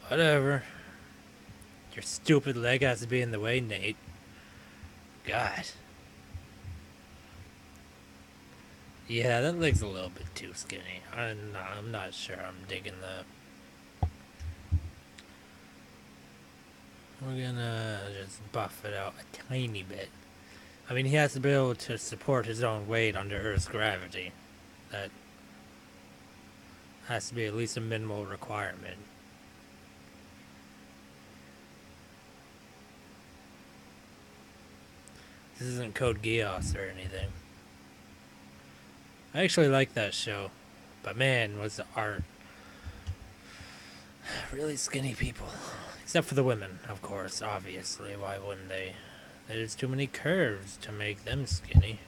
Speaker 1: Whatever. Your stupid leg has to be in the way, Nate. God. Yeah, that leg's a little bit too skinny. I'm not sure I'm digging that. We're gonna just buff it out a tiny bit. I mean, he has to be able to support his own weight under Earth's gravity. That has to be at least a minimal requirement. This isn't Code Geass or anything. I actually like that show, but man, was the art really skinny people. Except for the women, of course, obviously. Why wouldn't they? There's too many curves to make them skinny.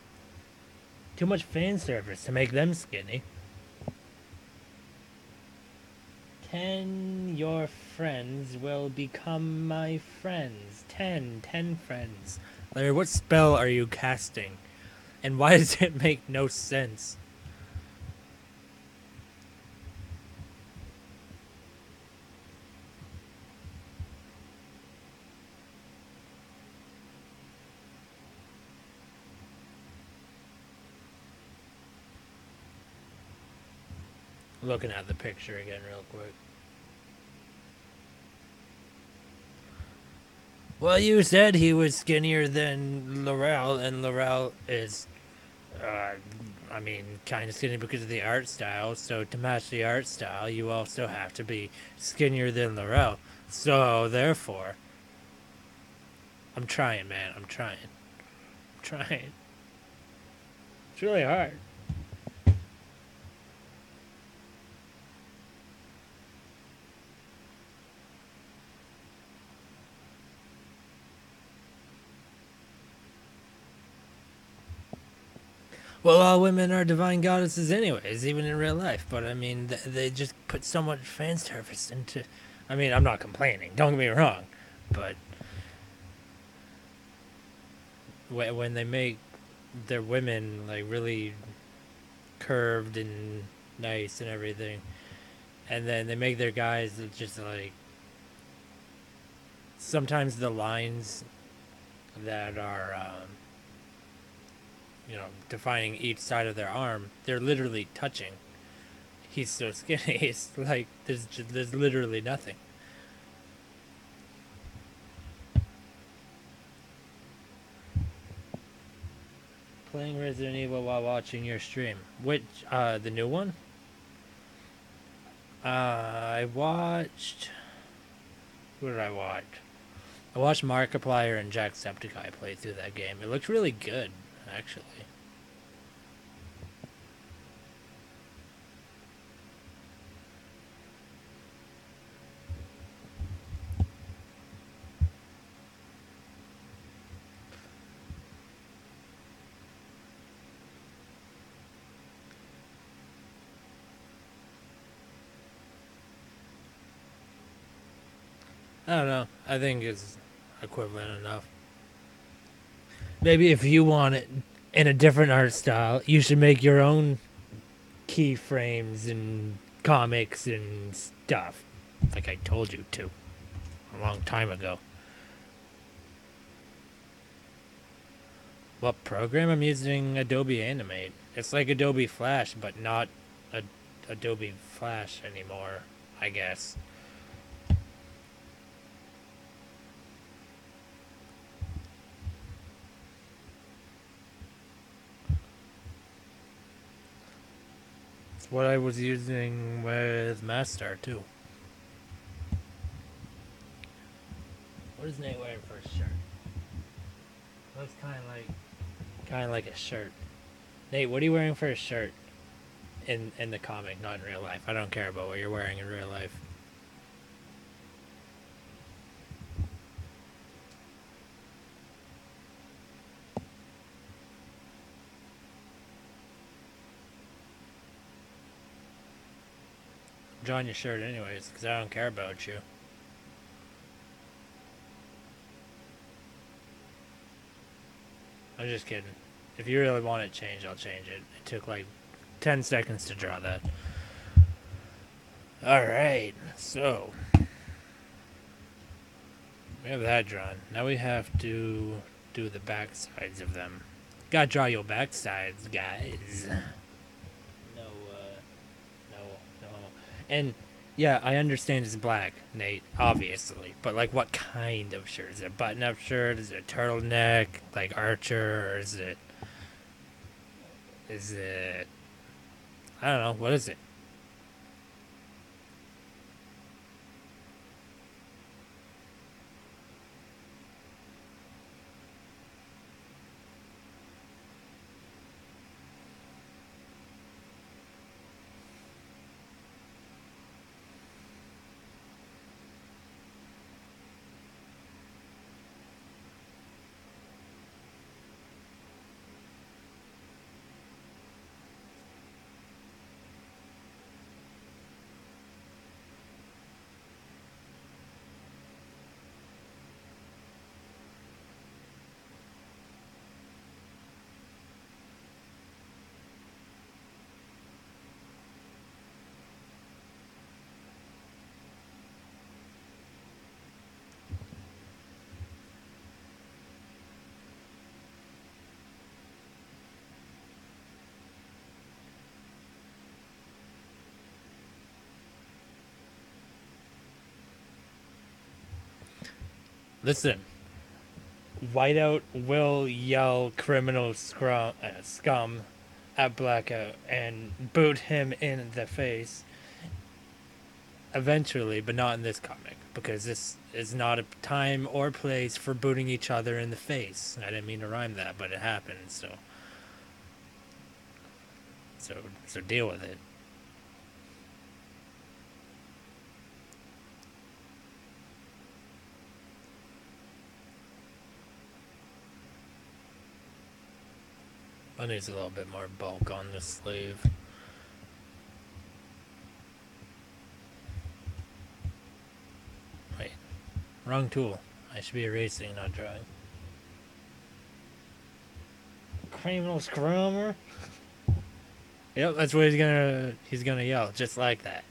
Speaker 1: Too much fan service to make them skinny. 10 your friends will become my friends. 10 friends. Larry, what spell are you casting? And why does it make no sense? Looking at the picture again real quick. Well, you said he was skinnier than Laurel, and Laurel is, uh, I mean, kind of skinny because of the art style. So to match the art style, you also have to be skinnier than Laurel. So therefore, I'm trying, man. I'm trying. I'm trying. It's really hard. Well, all women are divine goddesses, anyways, even in real life. But I mean, they just put so much fan service into. I mean, I'm not complaining. Don't get me wrong, but when they make their women like really curved and nice and everything, and then they make their guys just like sometimes the lines that are defining each side of their arm, they're literally touching. He's so skinny. It's like there's literally nothing. Playing Resident Evil while watching your stream. Which the new one? I watched. Who did I watch? I watched Markiplier and Jacksepticeye play through that game. It looked really good, actually. I don't know. I think it's equivalent enough. Maybe if you want it in a different art style, you should make your own keyframes and comics and stuff. Like I told you to a long time ago. What program? I'm using Adobe Animate. It's like Adobe Flash, but not Adobe Flash anymore, I guess. It's what I was using with Master too. What is Nate wearing for a shirt? Looks kind of like a shirt. Nate, what are you wearing for a shirt in the comic, not in real life? I don't care about what you're wearing in real life. I'm drawing your shirt anyways, because I don't care about you. I'm just kidding. If you really want it changed, I'll change it. It took like 10 seconds to draw that. Alright, so we have that drawn. Now we have to do the back sides of them. Gotta draw your back sides, guys. No, no, no. And yeah, I understand it's black, Nate, obviously. But like, what kind of shirt? Is it a button-up shirt? Is it a turtleneck, like Archer, or is it? Is it? I don't know. What is it? Listen, Whiteout will yell criminal scum at Blackout and boot him in the face eventually, but not in this comic because this is not a time or place for booting each other in the face. I didn't mean to rhyme that, but it happened, so deal with it. I need a little bit more bulk on this sleeve. Wait, wrong tool. I should be erasing, not drawing. Criminal scrummer. Yep, that's what he's gonna yell, just like that.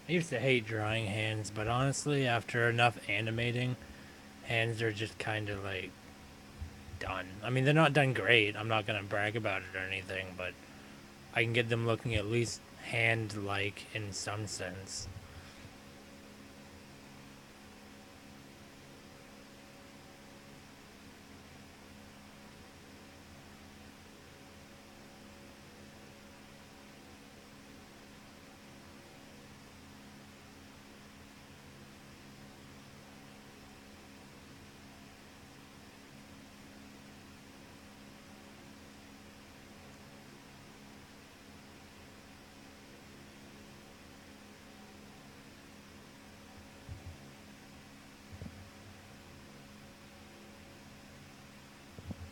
Speaker 1: I used to hate drawing hands, but honestly, after enough animating, hands are just kind of like done. I mean, they're not done great. I'm not gonna brag about it or anything, but I can get them looking at least hand-like in some sense.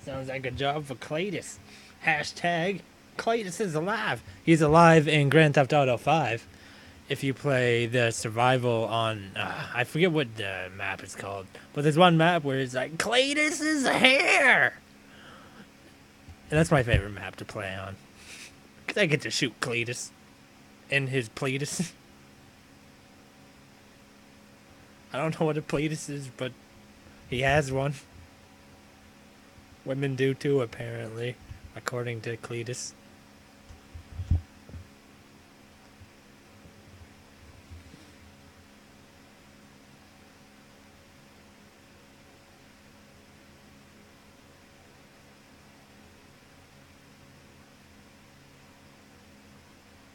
Speaker 1: Sounds like a job for Cletus. Hashtag Cletus is alive. He's alive in Grand Theft Auto 5. if you play the survival on, I forget what the map is called, but there's one map where it's like Cletus is here, and that's my favorite map to play on because I get to shoot Cletus and his Pletus. I don't know what a Pletus is, but he has one. Women do too, apparently, according to Cletus.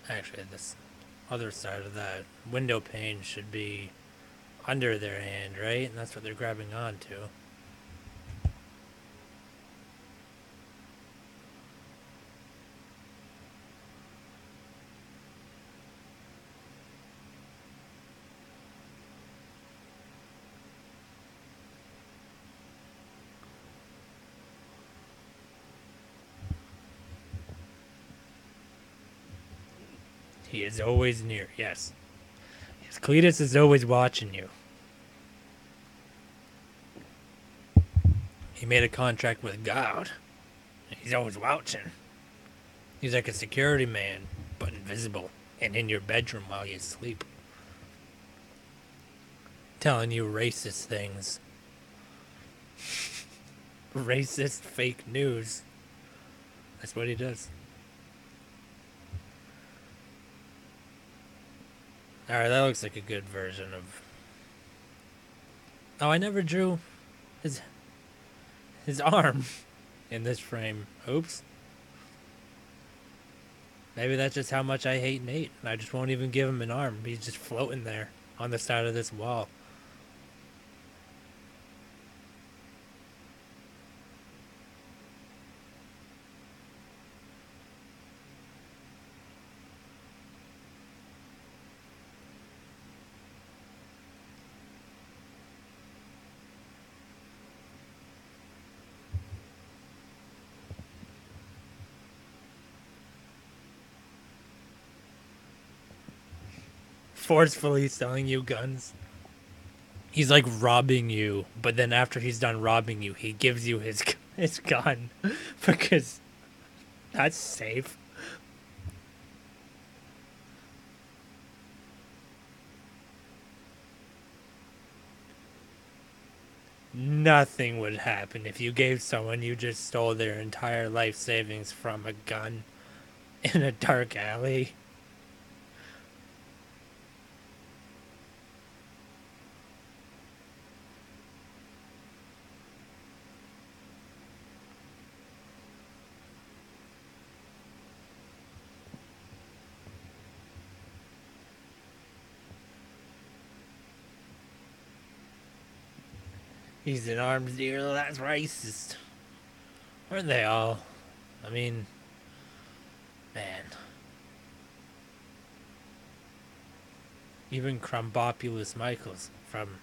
Speaker 1: Actually, this other side of that window pane should be under their hand, right? And that's what they're grabbing onto. He is always near, yes. Yes, Cletus is always watching you. He made a contract with God. He's always watching. He's like a security man, but invisible, and in your bedroom while you sleep. Telling you racist things. Racist fake news. That's what he does. Alright, that looks like a good version of... Oh, I never drew his arm in this frame. Oops. Maybe that's just how much I hate Nate, and I just won't even give him an arm. He's just floating there on the side of this wall. Forcefully selling you guns. He's like robbing you, but then after he's done robbing you, he gives you his gun because that's safe. Nothing would happen if you gave someone you just stole their entire life savings from a gun in a dark alley. He's an arms dealer, that's racist. Aren't they all? I mean, man. Even Crumbopulous Michaels from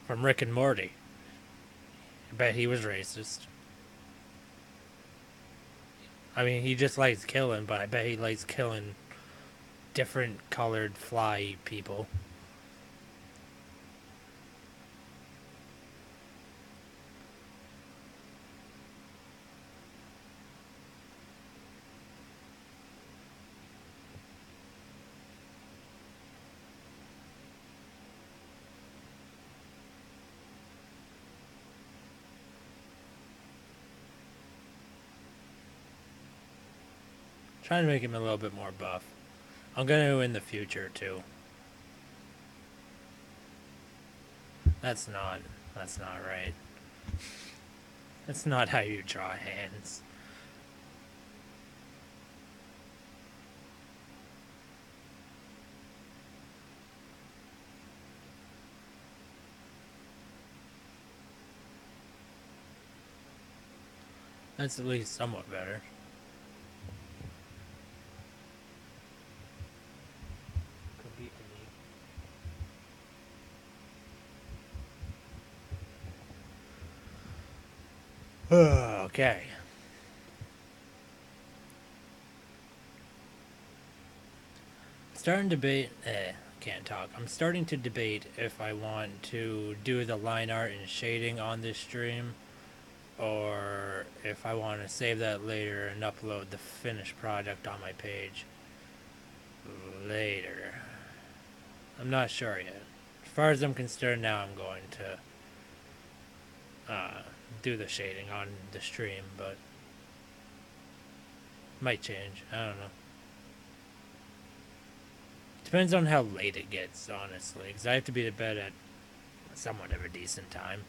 Speaker 1: Rick and Morty. I bet he was racist. I mean, he just likes killing, but I bet he likes killing different colored fly people. Trying to make him a little bit more buff. I'm gonna in the future too. That's not right. That's not how you draw hands. That's at least somewhat better. Okay. Starting to debate. Can't talk. I'm starting to debate if I want to do the line art and shading on this stream, or if I want to save that later and upload the finished project on my page later. I'm not sure yet. As far as I'm concerned now, I'm going to do the shading on the stream, but might change. I don't know. Depends on how late it gets, honestly, because I have to be to bed at somewhat of a decent time.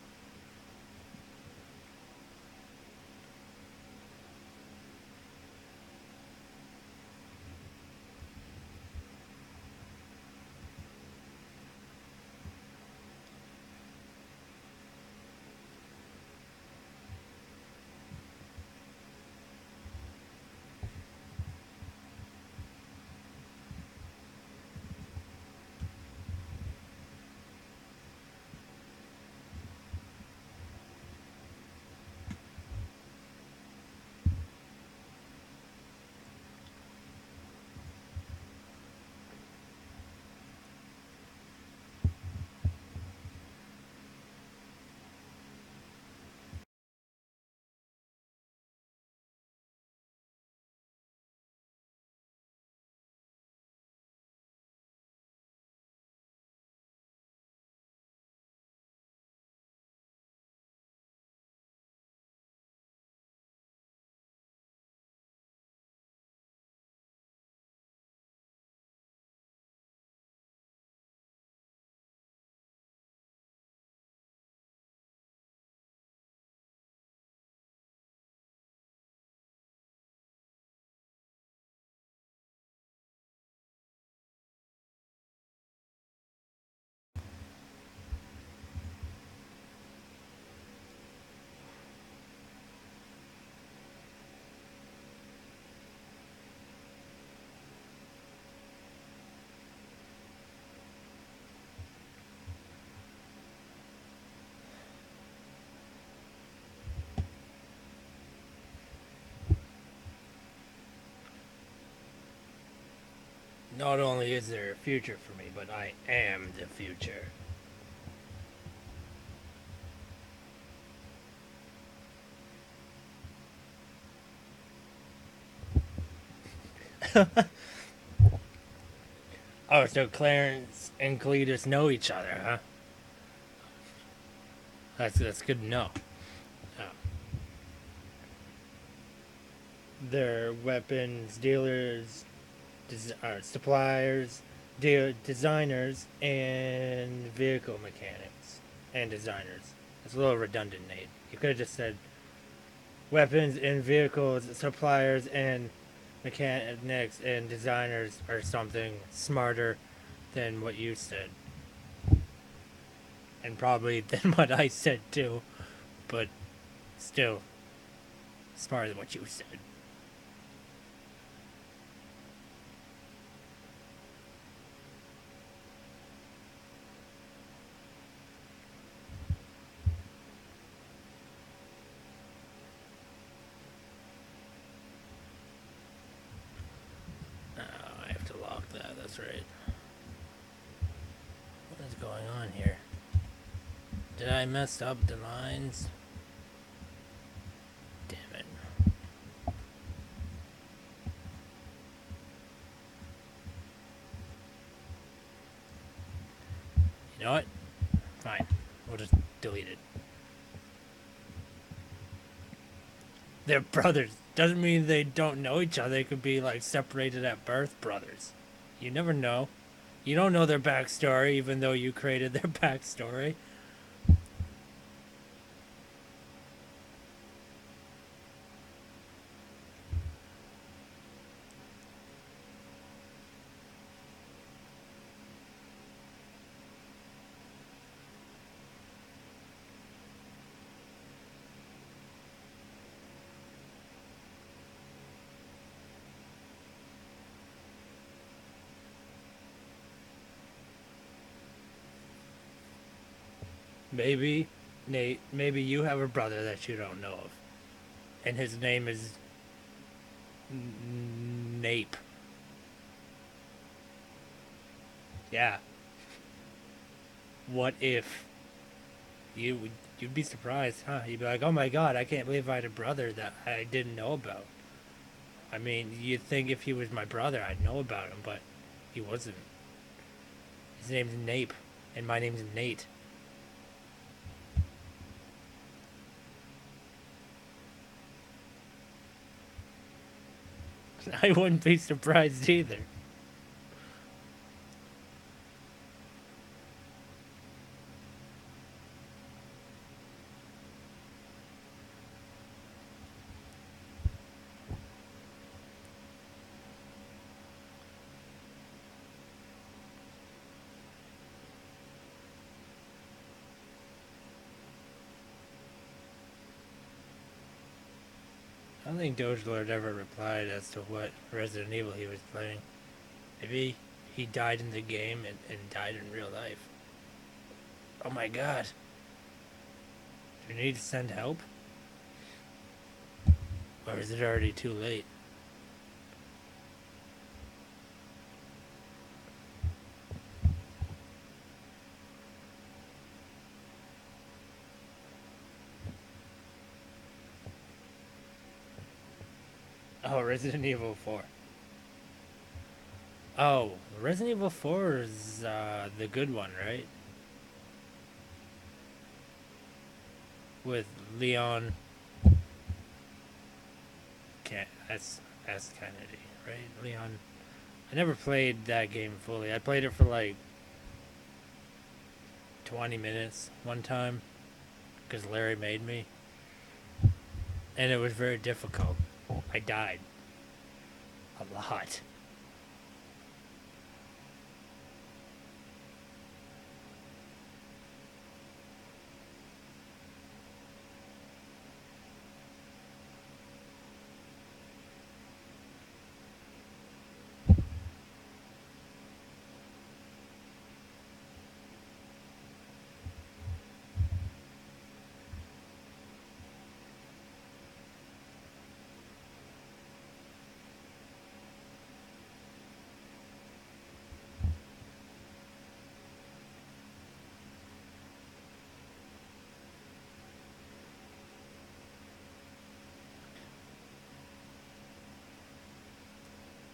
Speaker 1: Not only is there a future for me, but I am the future. Oh, so Clarence and Cletus know each other, huh? That's good to know. Oh. They're weapons dealers, suppliers, designers, and vehicle mechanics and designers. It's a little redundant, Nate. You could have just said weapons and vehicles suppliers and mechanics and designers or something smarter than what you said. And probably than what I said too. But still smarter than what you said. Oh, I have to lock that, that's right. What is going on here? Did I mess up the lines? Damn it. You know what? Fine. We'll just delete it. They're brothers. Doesn't mean they don't know each other. They could be like separated at birth brothers. You never know. You don't know their backstory, even though you created their backstory. Maybe, Nate, maybe you have a brother that you don't know of. And his name is Nape. Yeah. What if you'd be surprised, huh? You'd be like, "Oh my god, I can't believe I had a brother that I didn't know about." I mean, you'd think if he was my brother, I'd know about him, but he wasn't. His name's Nape, and my name's Nate. I wouldn't be surprised either. I don't think Doge Lord ever replied as to what Resident Evil he was playing. Maybe he died in the game and died in real life. Oh my god. Do you need to send help? Or is it already too late? Oh, Resident Evil 4. Oh, Resident Evil 4 is the good one, right? With Leon S. Kennedy, right? Leon. I never played that game fully. I played it for like 20 minutes one time because Larry made me, and it was very difficult. I died a lot.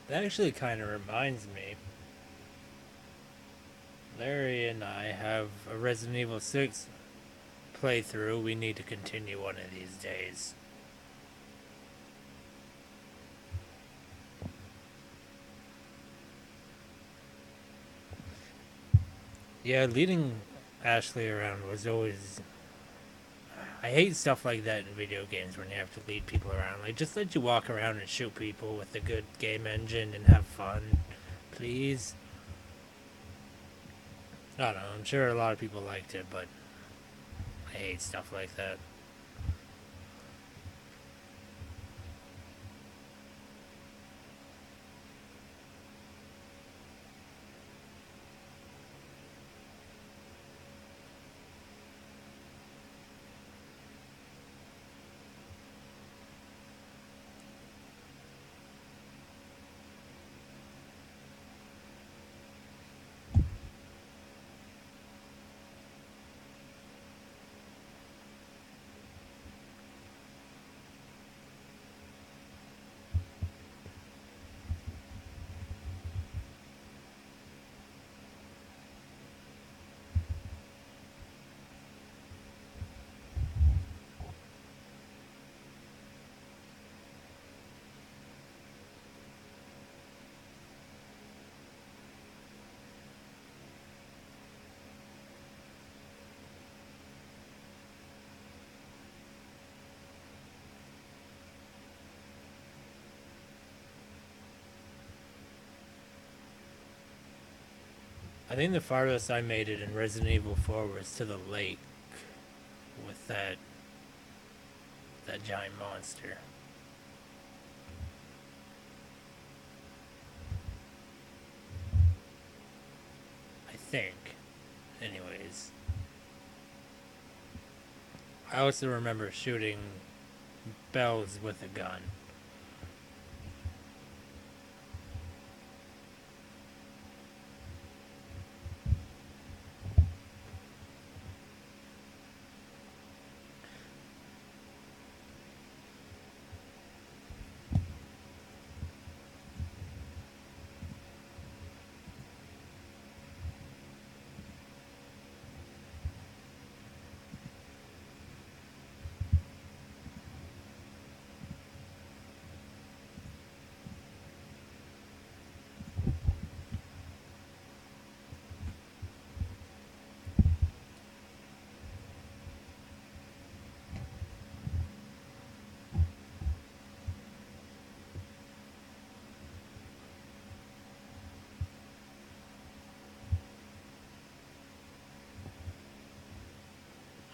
Speaker 1: That actually kind of reminds me. Larry and I have a Resident Evil 6 playthrough we need to continue one of these days. Yeah, leading Ashley around was always. I hate stuff like that in video games when you have to lead people around. Like, just let you walk around and shoot people with a good game engine and have fun. Please. I don't know. I'm sure a lot of people liked it, but I hate stuff like that. I think the farthest I made it in Resident Evil 4 was to the lake with that giant monster. I think. Anyways. I also remember shooting bells with a gun.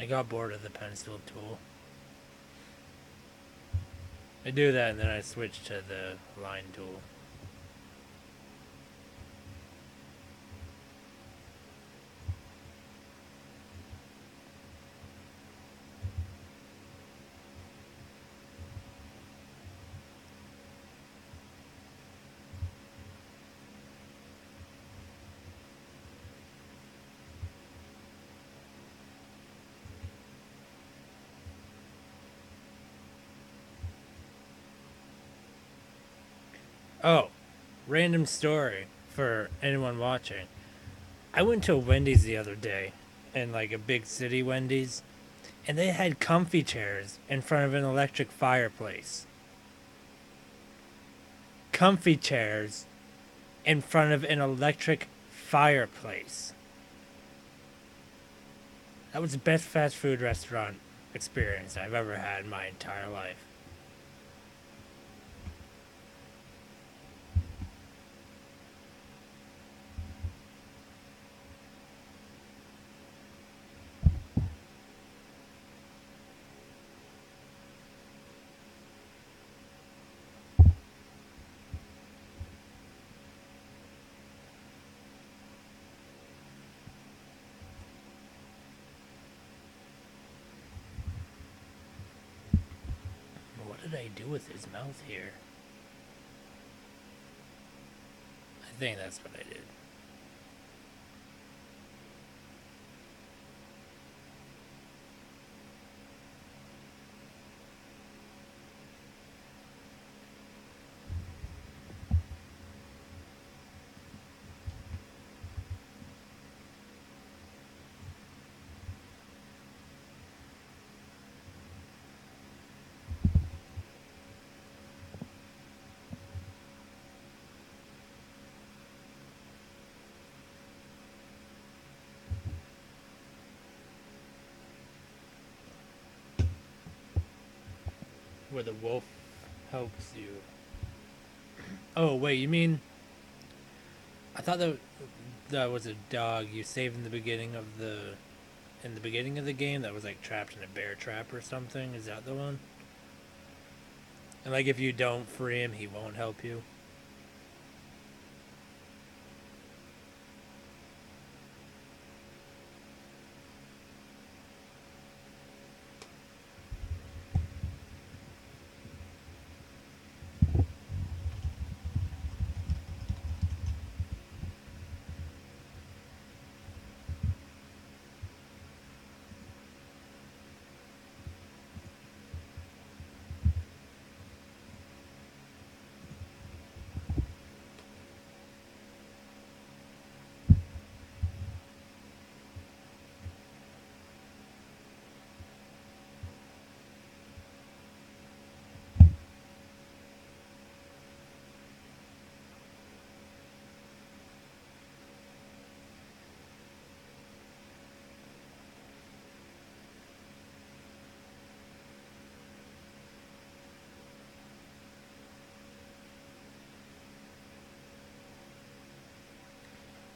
Speaker 1: I got bored of the pencil tool. I do that and then I switch to the line tool. Oh, random story for anyone watching. I went to a Wendy's the other day, in like a big city Wendy's, and they had comfy chairs in front of an electric fireplace. Comfy chairs in front of an electric fireplace. That was the best fast food restaurant experience I've ever had in my entire life. What did I do with his mouth here? I think that's what I did. Where the wolf helps you. Oh, wait, you mean. I thought that was a dog you saved in the beginning of the. In the beginning of the game that was like trapped in a bear trap or something? Is that the one? And like if you don't free him, he won't help you?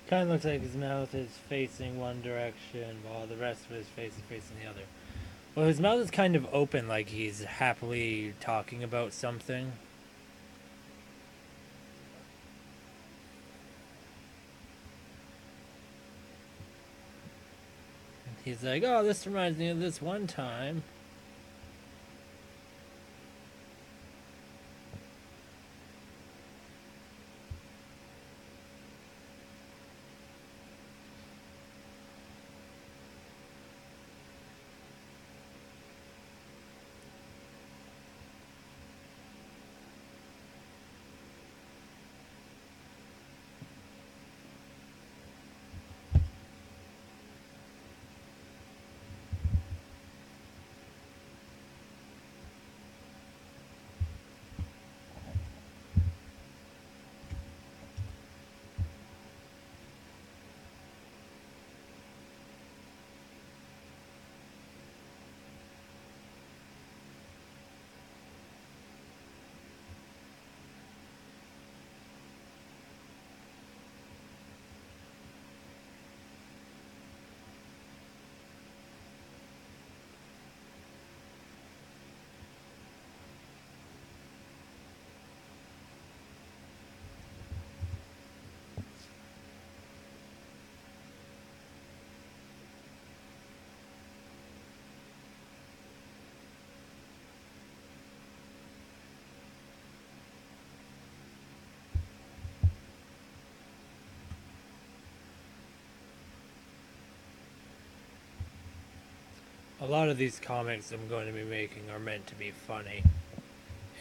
Speaker 1: Kind of looks like his mouth is facing one direction while the rest of his face is facing the other. Well, his mouth is kind of open, like he's happily talking about something. He's like, oh, this reminds me of this one time. A lot of these comics I'm going to be making are meant to be funny,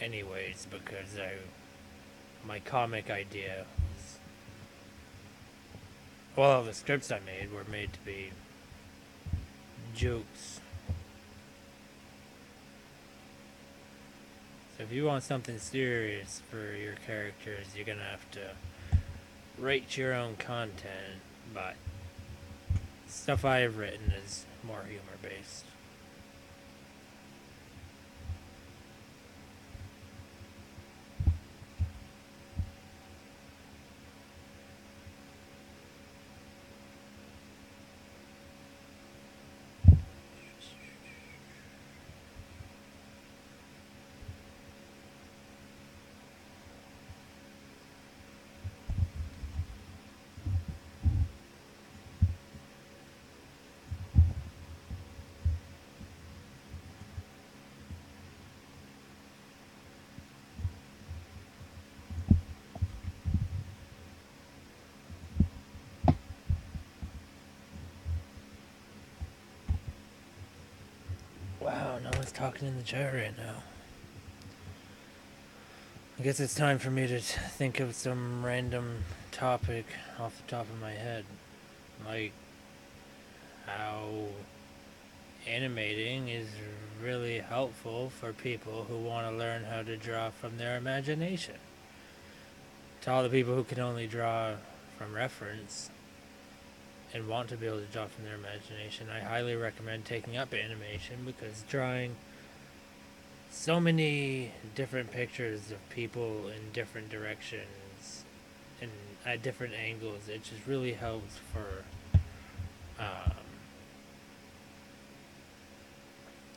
Speaker 1: anyways, because my comic idea was, well, the scripts I made were made to be jokes. So if you want something serious for your characters, you're gonna have to write your own content, but stuff I have written is more humor based. Wow, no one's talking in the chat right now. I guess it's time for me to think of some random topic off the top of my head. Like how animating is really helpful for people who want to learn how to draw from their imagination. To all the people who can only draw from reference and want to be able to draw from their imagination, I highly recommend taking up animation, because drawing so many different pictures of people in different directions and at different angles, it just really helps for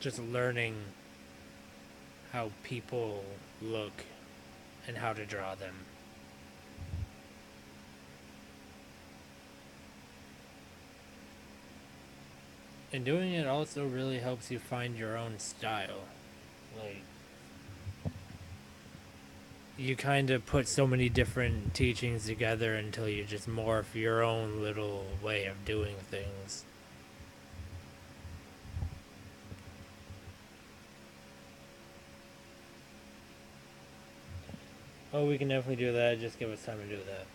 Speaker 1: just learning how people look and how to draw them. And doing it also really helps you find your own style. Like, you kind of put so many different teachings together until you just morph your own little way of doing things. Oh, we can definitely do that. Just give us time to do that.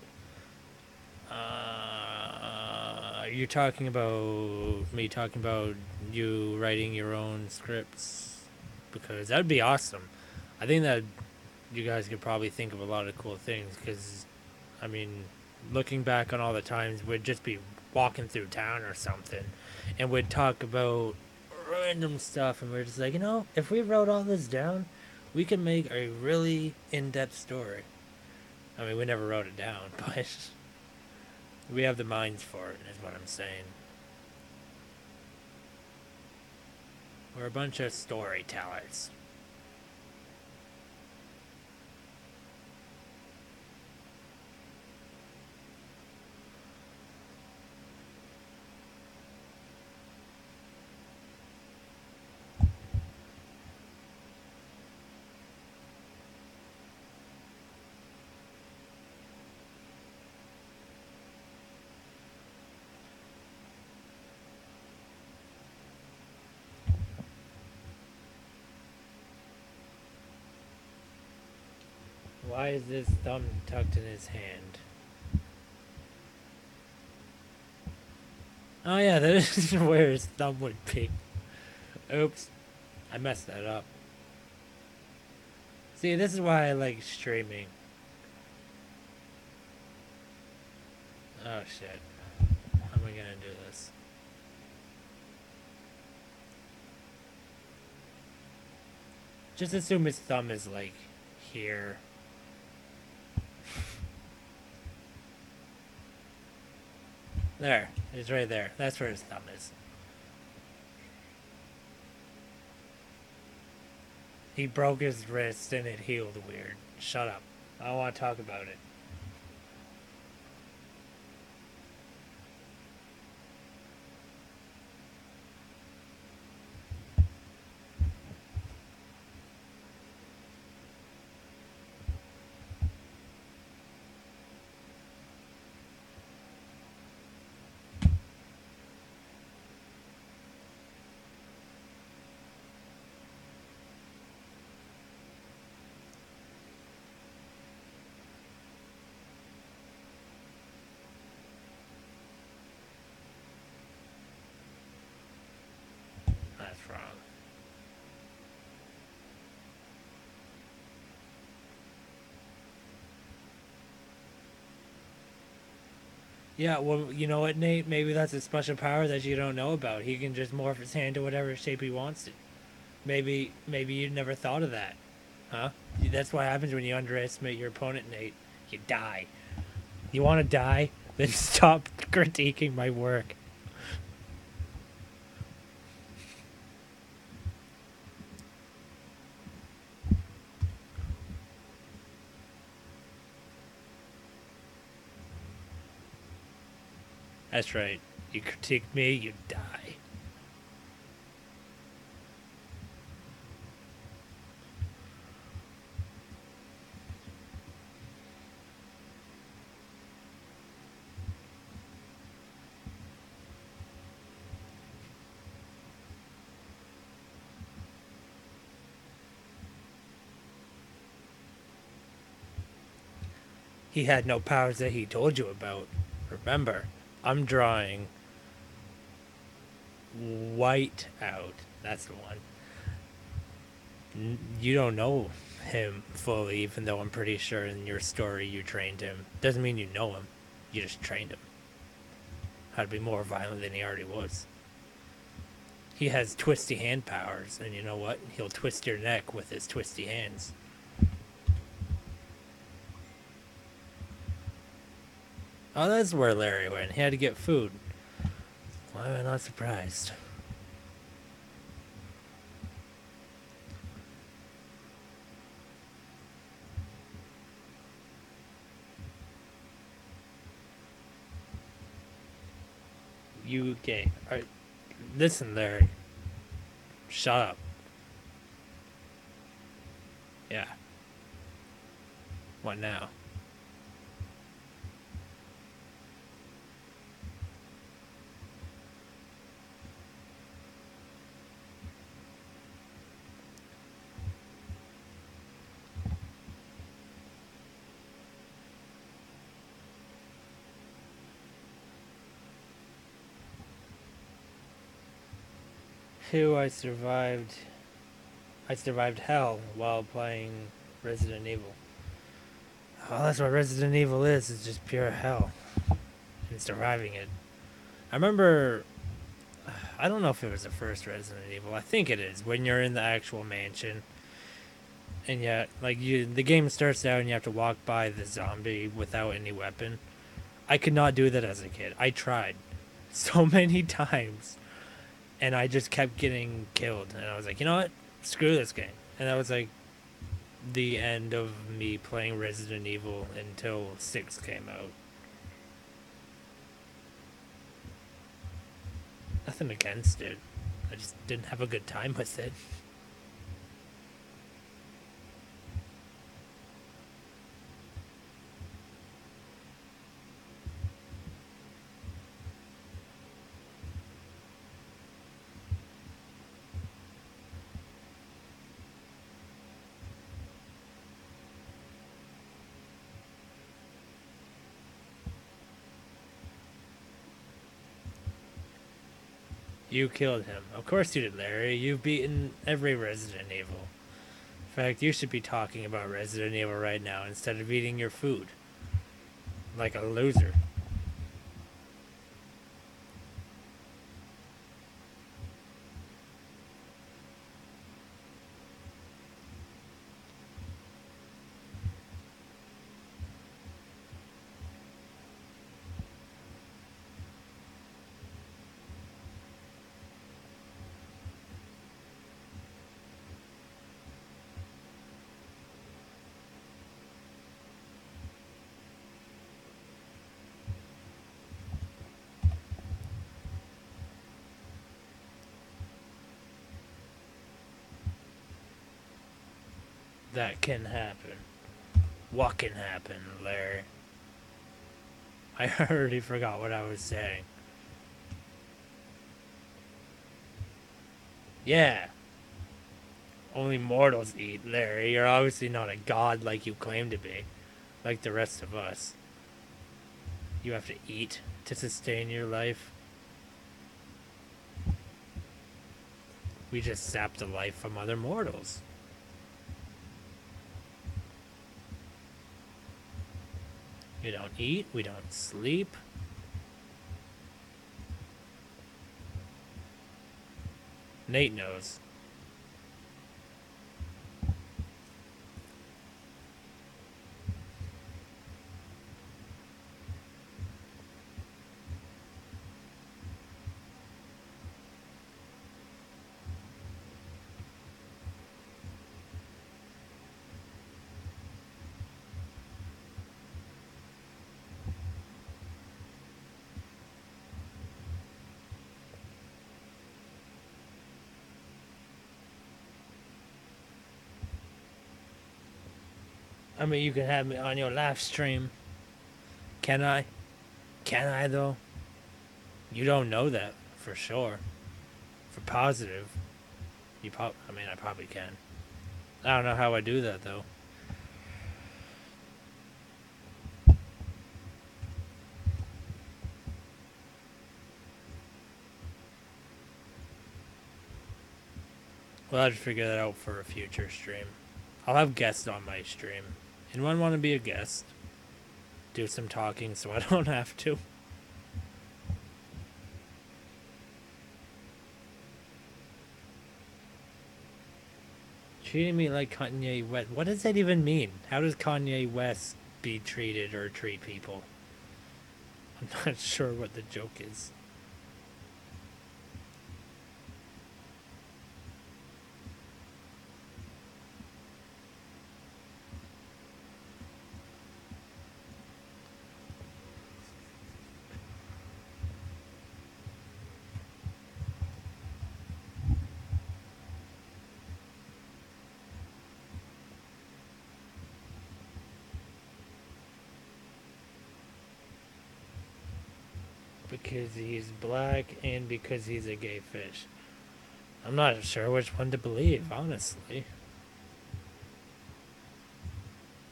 Speaker 1: You're talking about me talking about you writing your own scripts, because that'd be awesome. I think that you guys could probably think of a lot of cool things, because, I mean, looking back on all the times, we'd just be walking through town or something, and we'd talk about random stuff, and we're just like, if we wrote all this down, we could make a really in-depth story. I mean, we never wrote it down, but we have the minds for it, is what I'm saying. We're a bunch of storytellers. Why is his thumb tucked in his hand? Oh yeah, that is where his thumb would be. Oops. I messed that up. See, this is why I like streaming. Oh shit. How am I gonna do this? Just assume his thumb is like here. There. It's right there. That's where his thumb is. He broke his wrist and it healed weird. Shut up. I don't want to talk about it. from? Yeah, well, you know what, Nate? Maybe that's a special power that you don't know about. He can just morph his hand to whatever shape he wants to. Maybe you never thought of that, huh? That's what happens when you underestimate your opponent, Nate. You die. You want to die? Then stop critiquing my work. That's right. You critique me, you die. He had no powers that he told you about. Remember, I'm drawing white out. That's the one. You don't know him fully, even though I'm pretty sure in your story you trained him. Doesn't mean you know him. You just trained him how to be more violent than he already was. He has twisty hand powers, and you know what? He'll twist your neck with his twisty hands. Oh, that's where Larry went. He had to get food. Why am I not surprised? You gay. Alright, listen, Larry. Shut up. Yeah. What now? Who I survived. I survived hell while playing Resident Evil. Oh, that's what Resident Evil is. It's just pure hell. And surviving it. I remember. I don't know if it was the first Resident Evil. I think it is. When you're in the actual mansion. And yet, like, the game starts out and you have to walk by the zombie without any weapon. I could not do that as a kid. I tried so many times. And I just kept getting killed. And I was like, you know what? Screw this game. And that was like the end of me playing Resident Evil until 6 came out. Nothing against it. I just didn't have a good time with it. You killed him. Of course you did, Larry. You've beaten every Resident Evil. In fact, you should be talking about Resident Evil right now instead of eating your food. Like a loser. That can happen. What can happen, Larry? I already forgot what I was saying. Yeah. Only mortals eat, Larry. You're obviously not a god like you claim to be. Like the rest of us. You have to eat to sustain your life. We just sap the life from other mortals. We don't eat, we don't sleep. Nate knows. I mean, you can have me on your live stream. Can I? Can I, though? You don't know that for sure. For positive. I mean, I probably can. I don't know how I do that, though. Well, I'll just figure that out for a future stream. I'll have guests on my stream. Anyone want to be a guest? Do some talking so I don't have to. Treating me like Kanye West. What does that even mean? How does Kanye West be treated or treat people? I'm not sure what the joke is. Because he's black and because he's a gay fish. I'm not sure which one to believe, honestly.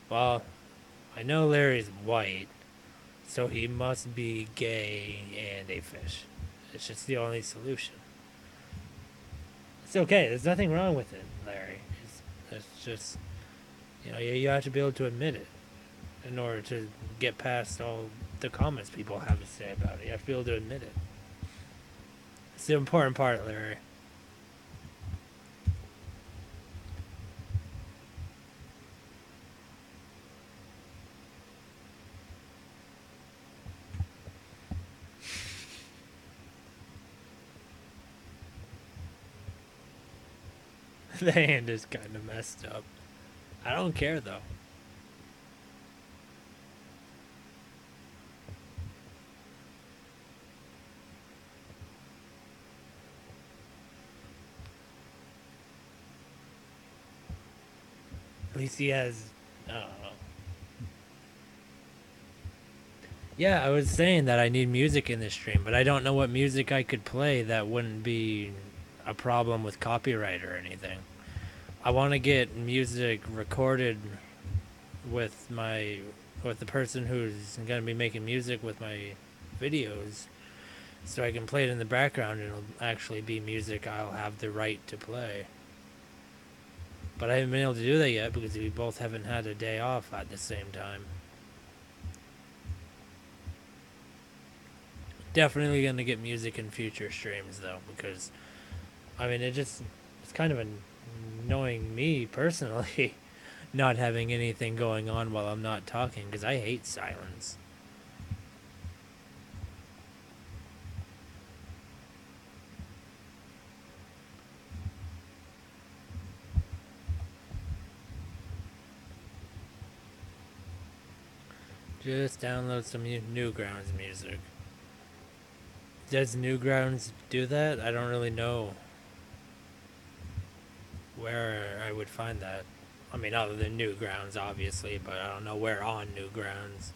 Speaker 1: Well, I know Larry's white, so he must be gay and a fish. It's just the only solution. It's okay. There's nothing wrong with it, Larry. It's just, you have to be able to admit it in order to get past all the comments people have to say about it. You have to be able to admit it. It's the important part, Larry. The hand is kind of messed up. I don't care though. At least he has. I don't know. Yeah, I was saying that I need music in this stream, but I don't know what music I could play that wouldn't be a problem with copyright or anything. I want to get music recorded with the person who's going to be making music with my videos, so I can play it in the background and it'll actually be music I'll have the right to play. But I haven't been able to do that yet because we both haven't had a day off at the same time. Definitely going to get music in future streams though, because I mean it's kind of annoying me personally not having anything going on while I'm not talking because I hate silence. Just download some Newgrounds music. Does Newgrounds do that? I don't really know where I would find that. I mean, other than Newgrounds, obviously, but I don't know where on Newgrounds.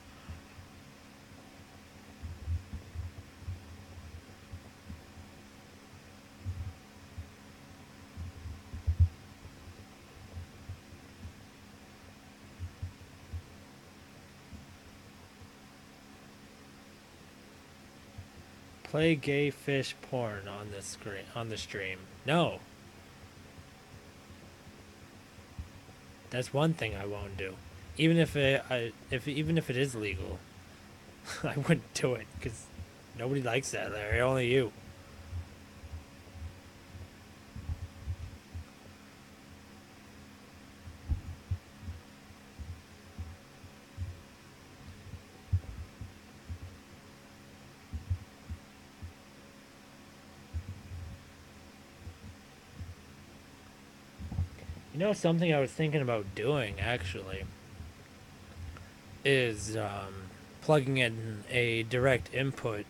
Speaker 1: Play gay fish porn on the screen on the stream. No, That's one thing I won't do. Even if even if it is legal, I wouldn't do it because nobody likes that, Larry. Only you. You know, something I was thinking about doing actually is plugging in a direct input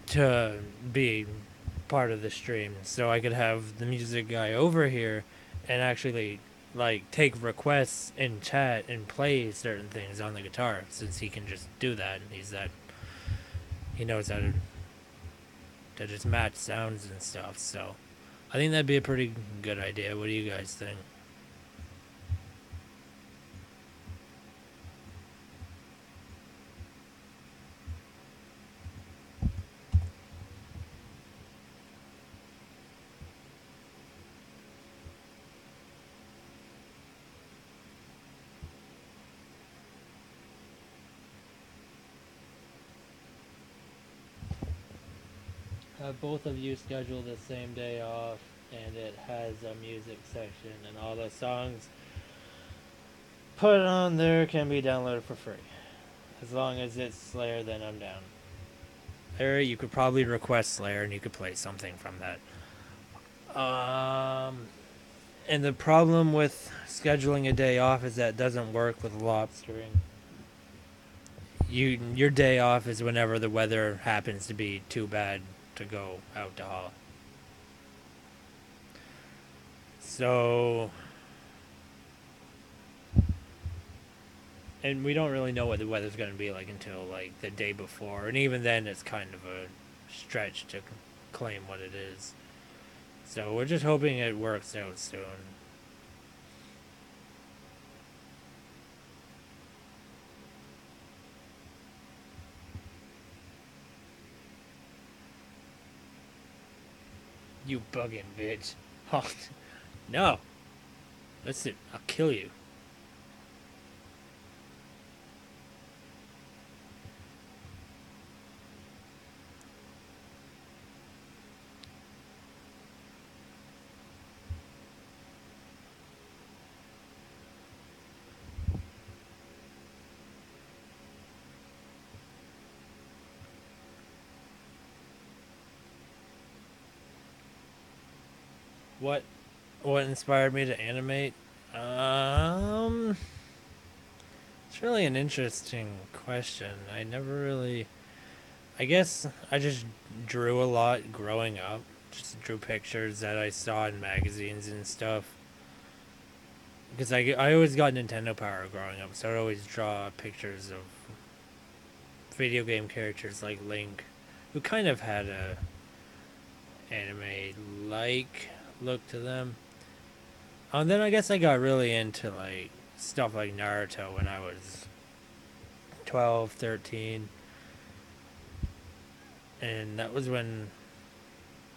Speaker 1: to be part of the stream, so I could have the music guy over here and actually like take requests in chat and play certain things on the guitar, since he can just do that. And he knows how to just match sounds and stuff. So I think that'd be a pretty good idea. What do you guys think? Have both of you schedule the same day off, and it has a music section, and all the songs put on there can be downloaded for free. As long as it's Slayer, then I'm down. Larry, you could probably request Slayer, and you could play something from that. And the problem with scheduling a day off is that it doesn't work with lobstering. Your day off is whenever the weather happens to be too bad to go out to haul. So, and we don't really know what the weather's going to be like until like the day before, and even then it's kind of a stretch to claim what it is. So we're just hoping it works out soon. You bugging bitch. Oh, no. Listen, I'll kill you. What what inspired me to animate? Um it's really an interesting question. I never really I guess I just drew a lot growing up. Just drew pictures that I saw in magazines and stuff. Because I always got Nintendo Power growing up, so I'd always draw pictures of video game characters like Link, who kind of had a anime like look to them. And then I guess I got really into like stuff like Naruto when I was 12, 13. And that was when,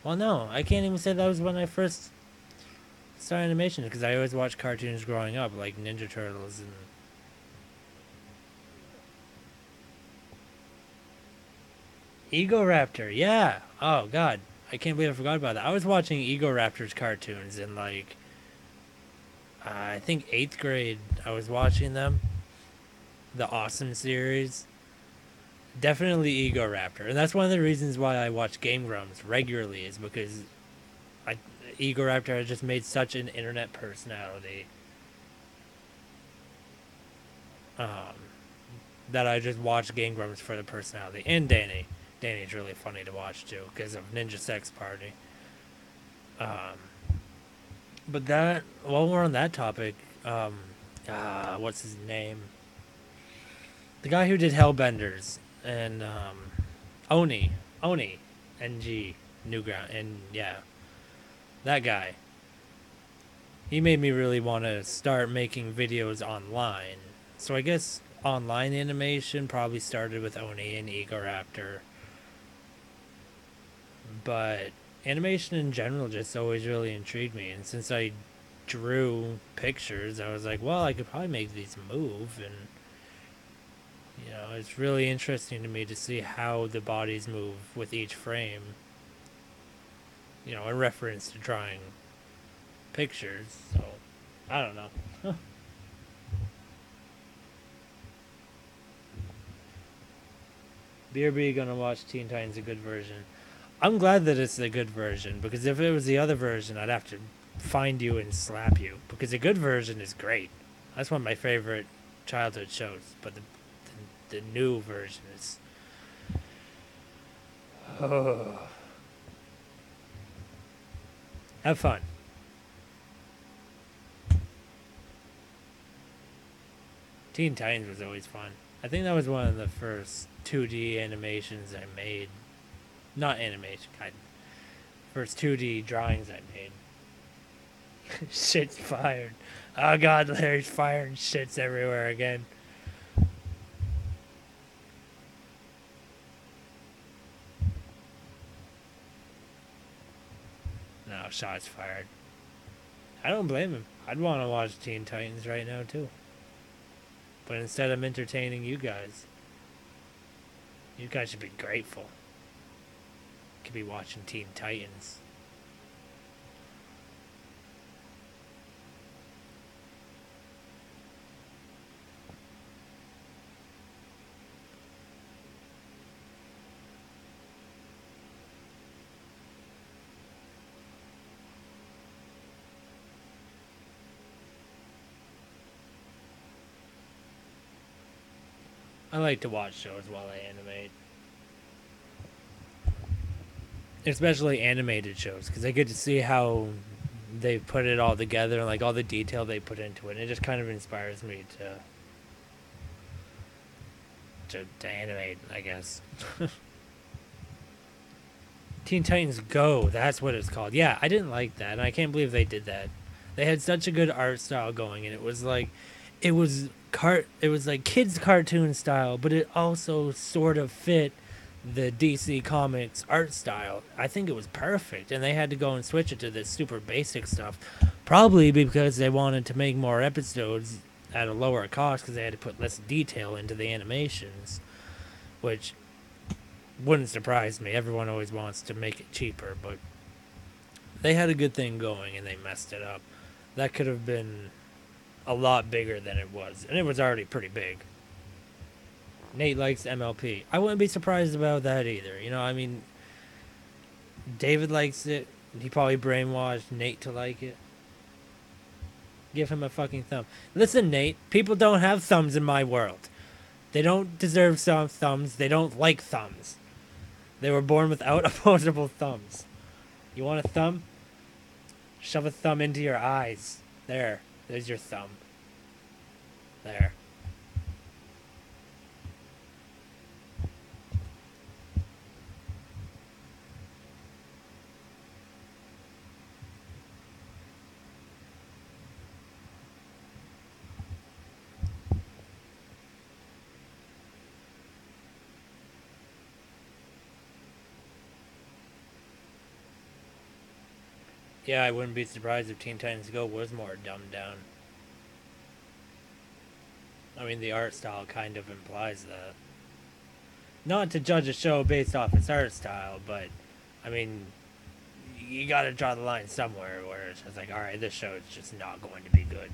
Speaker 1: well, no, I can't even say that was when I first started animation, because I always watched cartoons growing up, like Ninja Turtles and Ego Raptor. Yeah. Oh God, I can't believe I forgot about that. I was watching Ego Raptor's cartoons in like I think 8th grade. I was watching them, the Awesome series. Definitely Ego Raptor, and that's one of the reasons why I watch Game Grumps regularly, is because I Ego Raptor has just made such an internet personality. Um, that I just watch Game Grumps for the personality, and Danny. Danny's really funny to watch too because of Ninja Sex Party. Um, but that while we're on that topic, what's his name? The guy who did Hellbenders and Oni, Oni, NG Newground, and yeah, that guy. He made me really want to start making videos online. So I guess online animation probably started with Oni and Egoraptor, but animation in general just always really intrigued me. And since I drew pictures, I was like, well, I could probably make these move, and it's really interesting to me to see how the bodies move with each frame. In reference to drawing pictures. So, I don't know. BRB gonna watch Teen Titans a good version. I'm glad that it's the good version, because if it was the other version, I'd have to find you and slap you, because the good version is great. That's one of my favorite childhood shows, but the new version is have fun. Teen Titans was always fun. I think that was one of the first 2D animations I made. Not animation, kind of. First 2D drawings I made. Shit's fired. Oh god, Larry's firing shits everywhere again. No, shots fired. I don't blame him. I'd want to watch Teen Titans right now too. But instead I'm entertaining you guys. You guys should be grateful. You could be watching Teen Titans. I like to watch shows while I animate. Especially animated shows, because I get to see how they put it all together and like all the detail they put into it. And it just kind of inspires me to animate, I guess. Teen Titans Go, that's what it's called. Yeah, I didn't like that, and I can't believe they did that. They had such a good art style going, and it was like it was like kids cartoon style, but it also sort of fit the DC Comics art style. I think it was perfect, and they had to go and switch it to this super basic stuff, probably because they wanted to make more episodes at a lower cost because they had to put less detail into the animations, which wouldn't surprise me. Everyone always wants to make it cheaper, but they had a good thing going and they messed it up. That could have been a lot bigger than it was, and it was already pretty big. Nate likes MLP. I wouldn't be surprised about that either. I mean, David likes it. He probably brainwashed Nate to like it. Give him a fucking thumb. Listen, Nate, people don't have thumbs in my world. They don't deserve some thumbs. They don't like thumbs. They were born without opposable thumbs. You want a thumb? Shove a thumb into your eyes. There's your thumb. There. Yeah, I wouldn't be surprised if Teen Titans Go was more dumbed down. I mean, the art style kind of implies that. Not to judge a show based off its art style, but, I mean, you gotta draw the line somewhere where it's just like, alright, this show is just not going to be good.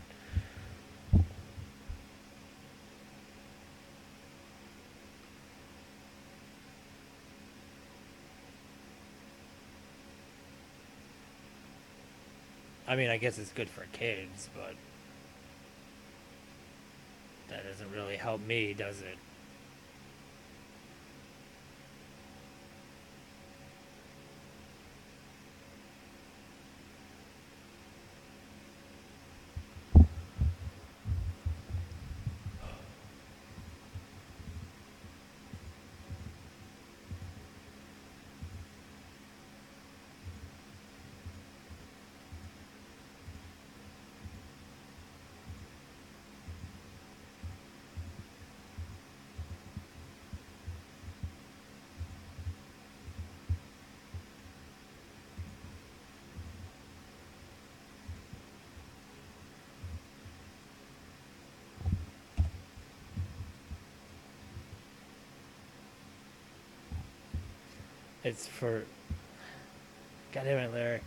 Speaker 1: I mean, I guess it's good for kids, but that doesn't really help me, does it? It's for. God damn it, Larry.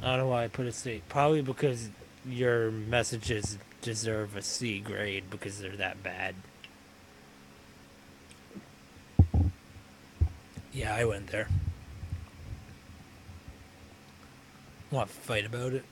Speaker 1: I don't know why I put a C. Probably because your messages deserve a C grade because they're that bad. Yeah, I went there. Want to fight about it?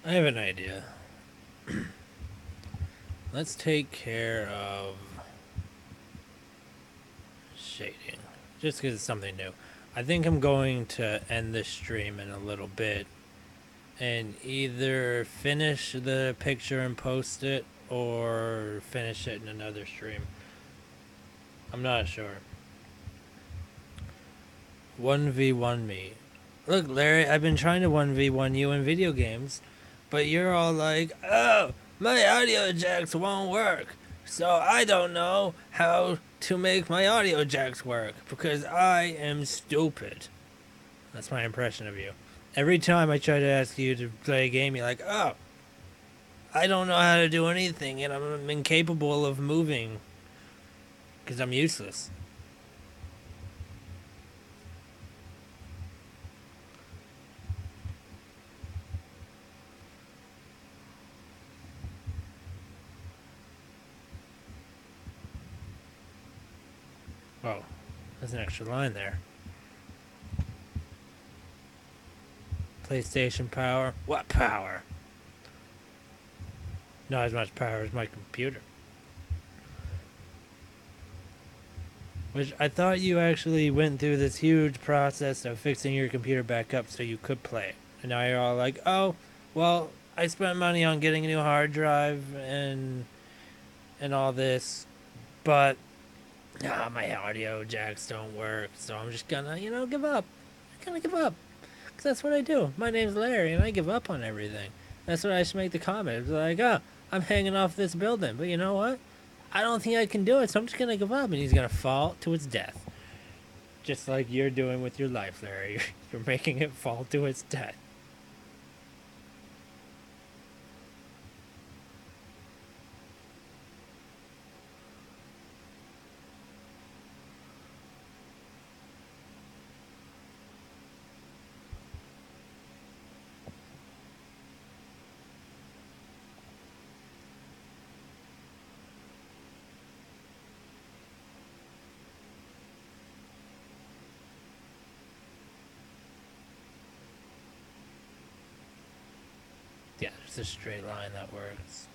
Speaker 1: I have an idea. Let's take care of shading. Just because it's something new. I think I'm going to end this stream in a little bit and either finish the picture and post it or finish it in another stream. I'm not sure. 1v1 me. Look, Larry, I've been trying to 1v1 you in video games, but you're all like, oh, my audio jacks won't work, so I don't know how to make my audio jacks work because I am stupid. That's my impression of you. Every time I try to ask you to play a game, you're like, oh, I don't know how to do anything and I'm incapable of moving because I'm useless. Oh, there's an extra line there. PlayStation power? What power? Not as much power as my computer. Which I thought you actually went through this huge process of fixing your computer back up so you could play. And now you're all like, oh, well, I spent money on getting a new hard drive and all this, but my audio jacks don't work, so I'm just gonna, give up. I'm gonna give up. Because that's what I do. My name's Larry, and I give up on everything. That's what I should make the comment. It's like, oh, I'm hanging off this building, but you know what? I don't think I can do it, so I'm just gonna give up, and he's gonna fall to its death. Just like you're doing with your life, Larry. You're making it fall to its death. Yeah, there's a straight line that works.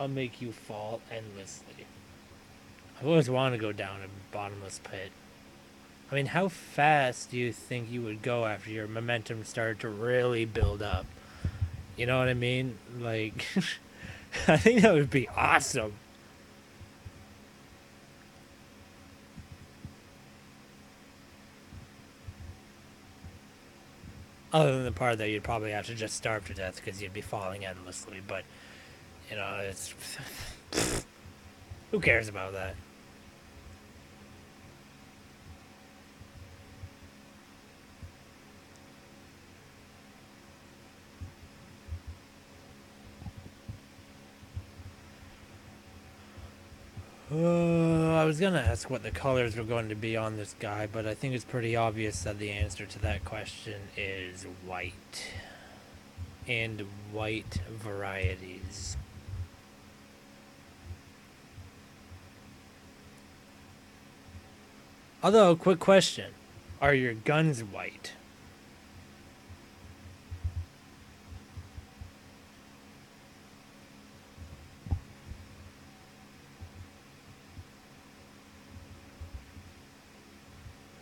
Speaker 1: I'll make you fall endlessly. I've always wanted to go down a bottomless pit. I mean, how fast do you think you would go after your momentum started to really build up? You know what I mean? Like, I think that would be awesome. Other than the part that you'd probably have to just starve to death because you'd be falling endlessly. But, it's. Who cares about that? I was gonna ask what the colors were going to be on this guy, but I think it's pretty obvious that the answer to that question is white. And white varieties. Although, quick question. Are your guns white?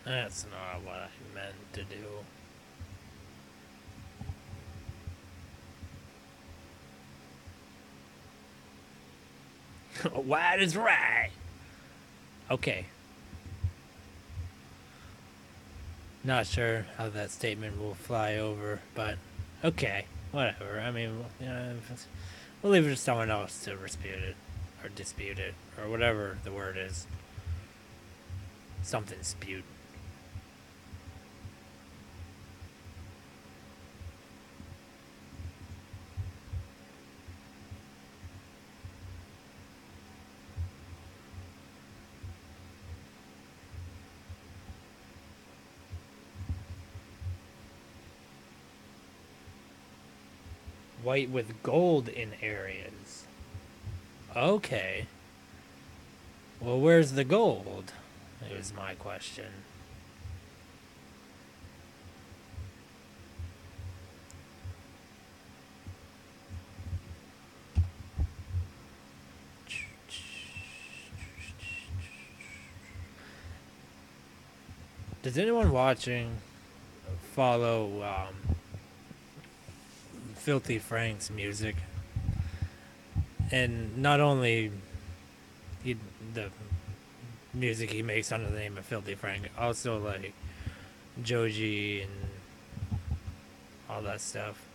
Speaker 1: That's not what I meant to do. White is right. Okay. Not sure how that statement will fly over, but okay, whatever. I mean, we'll leave it to someone else to dispute it, or whatever the word is. Something spewed. White with gold in areas. Okay. Well, where's the gold? Is my question. Does anyone watching follow Filthy Frank's music? And not only he, the music he makes under the name of Filthy Frank, also like Joji and all that stuff.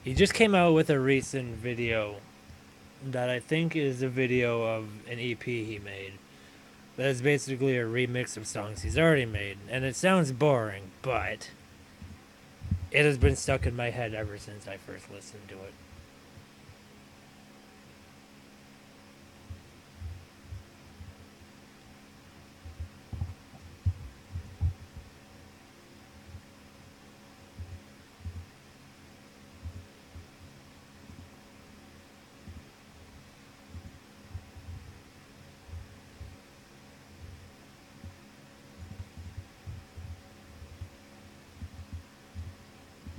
Speaker 1: He just came out with a recent video that I think is a video of an EP he made. That is basically a remix of songs he's already made, and it sounds boring, but it has been stuck in my head ever since I first listened to it.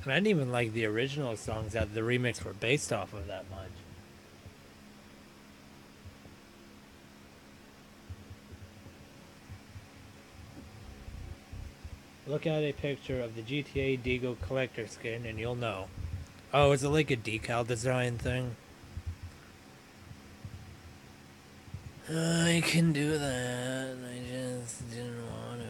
Speaker 1: And I didn't even like the original songs that the remix were based off of that much. Look at a picture of the GTA Deagle collector skin and you'll know. Oh, is it like a decal design thing? I can do that. I just didn't want to.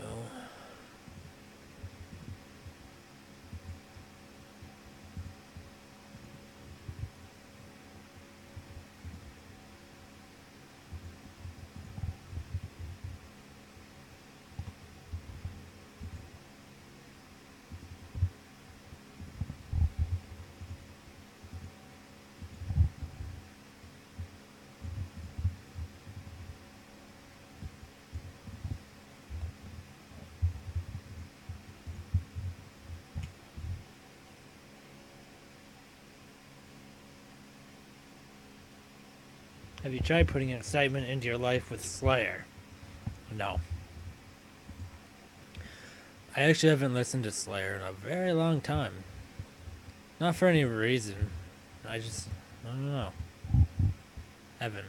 Speaker 1: Have you tried putting excitement into your life with Slayer? No. I actually haven't listened to Slayer in a very long time. Not for any reason. I don't know. Haven't.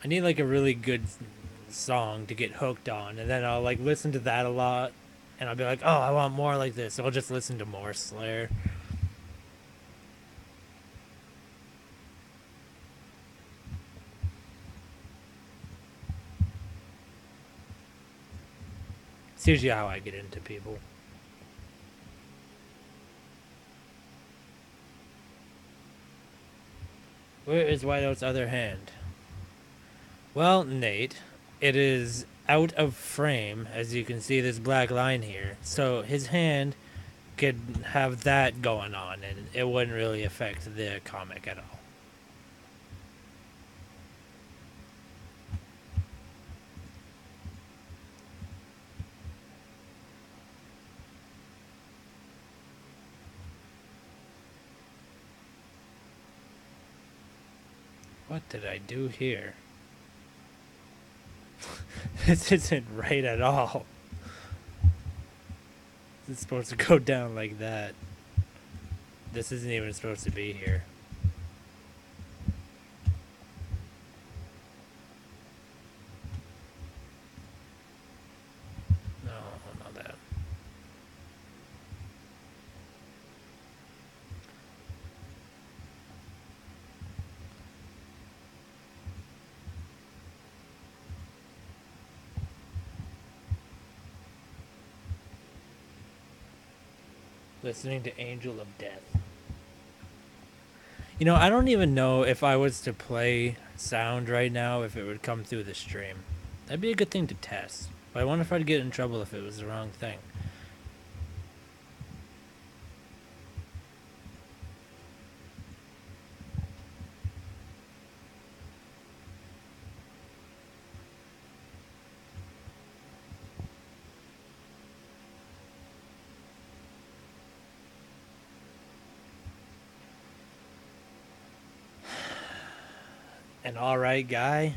Speaker 1: I need like a really good song to get hooked on, and then I'll like listen to that a lot, and I'll be like, oh, I want more like this. So I'll just listen to more Slayer. It's usually how I get into people. Where is Whiteout's other hand? Well, Nate, it is out of frame, as you can see this black line here. So his hand could have that going on, and it wouldn't really affect the comic at all. What did I do here? This isn't right at all. It's supposed to go down like that. This isn't even supposed to be here. No, not that. Listening to Angel of Death. You know, I don't even know if I was to play sound right now if it would come through the stream. That'd be a good thing to test. But I wonder if I'd get in trouble if it was the wrong thing. An alright guy?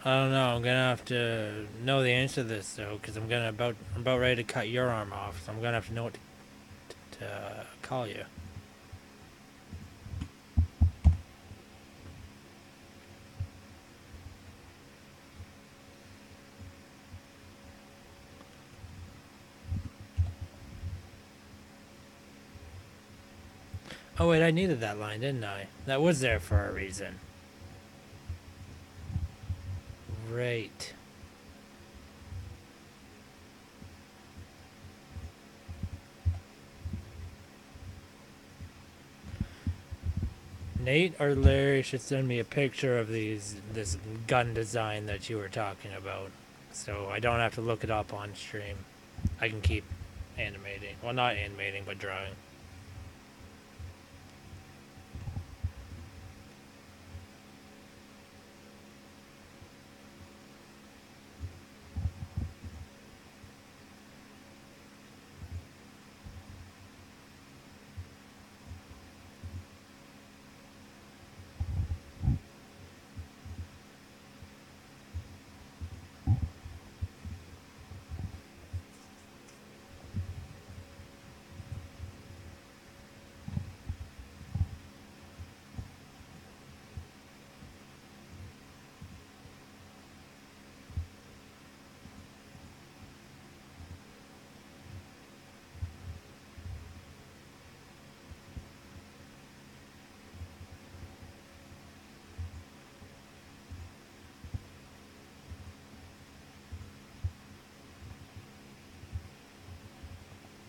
Speaker 1: I don't know. I'm gonna have to know the answer to this though, because I'm about ready to cut your arm off, so I'm gonna have to know what to call you. Oh wait, I needed that line, didn't I? That was there for a reason. Right. Nate or Larry should send me a picture of this gun design that you were talking about, so I don't have to look it up on stream. I can keep animating. Well, not animating, but drawing.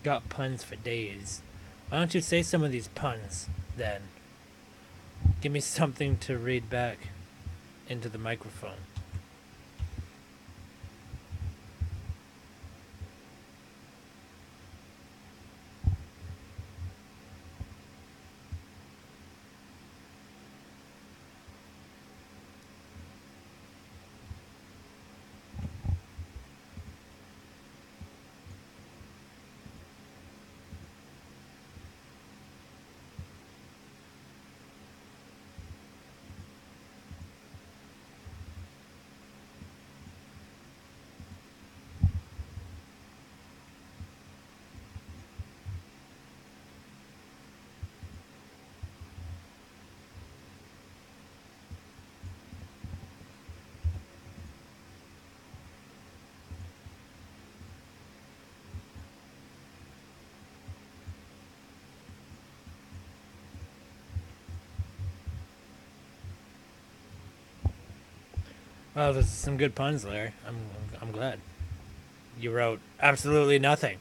Speaker 1: Got puns for days. Why don't you say some of these puns, then? Give me something to read back into the microphone. Well, there's some good puns, Larry. I'm glad. You wrote absolutely nothing.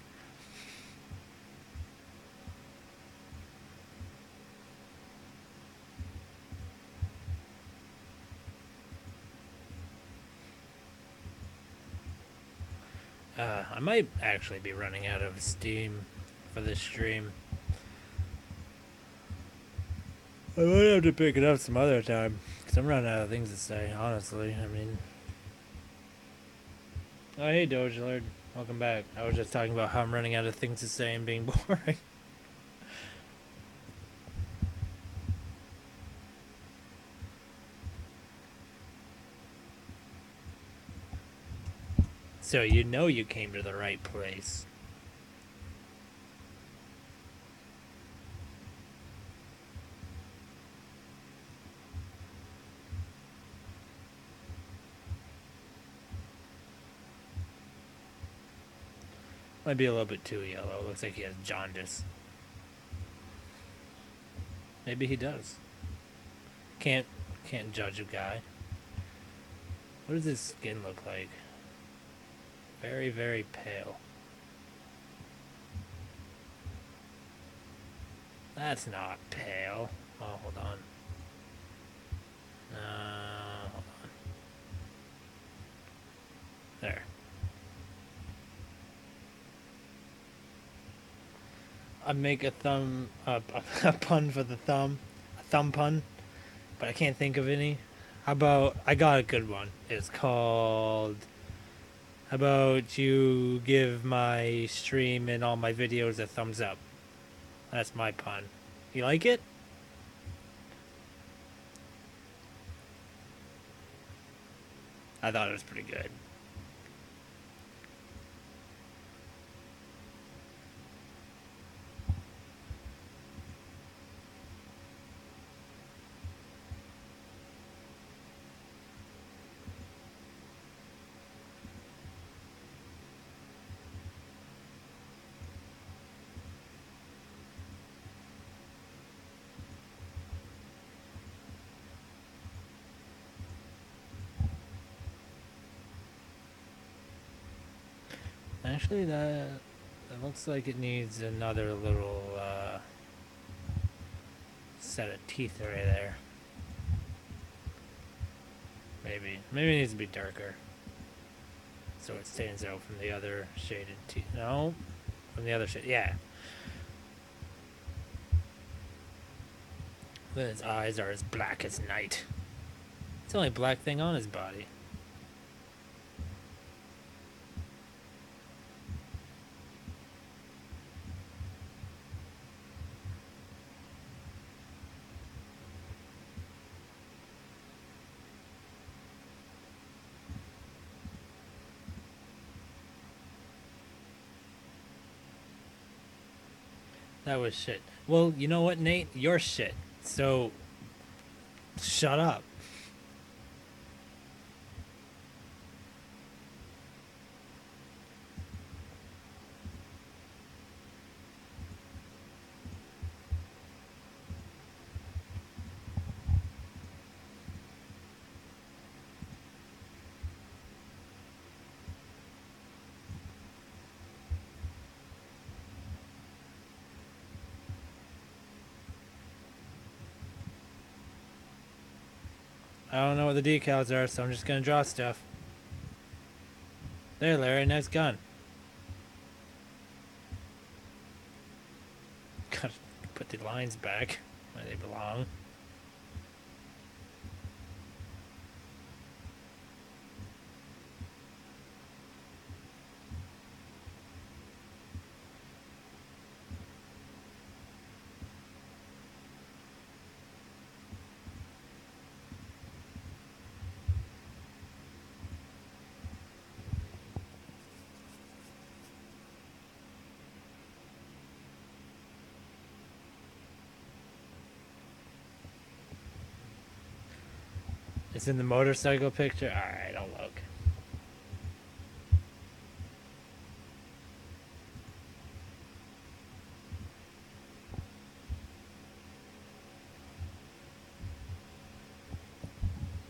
Speaker 1: I might actually be running out of steam for this stream. I might have to pick it up some other time because I'm running out of things to say. Honestly, I mean. Oh hey, Doge Lord, welcome back. I was just talking about how I'm running out of things to say and being boring. So you know you came to the right place. Might be a little bit too yellow. Looks like he has jaundice. Maybe he does. Can't can't judge a guy. What does his skin look like? Very, very pale. That's not pale. Oh, hold on. Hold on. There. I make a pun for the thumb, a thumb pun, but I can't think of any. How about I got a good one? It's called. How about you give my stream and all my videos a thumbs up? That's my pun. You like it? I thought it was pretty good. Actually, that it looks like it needs another little set of teeth right there. Maybe it needs to be darker, so it stands out from the other shaded teeth. No, from the other shade. Yeah. Then his eyes are as black as night. It's the only black thing on his body. That was shit. Well, you know what, Nate? You're shit. So, shut up. I don't know what the decals are, so I'm just gonna draw stuff. There, Larry, nice gun. Gotta put the lines back where they belong. It's in the motorcycle picture. Alright, I'll look.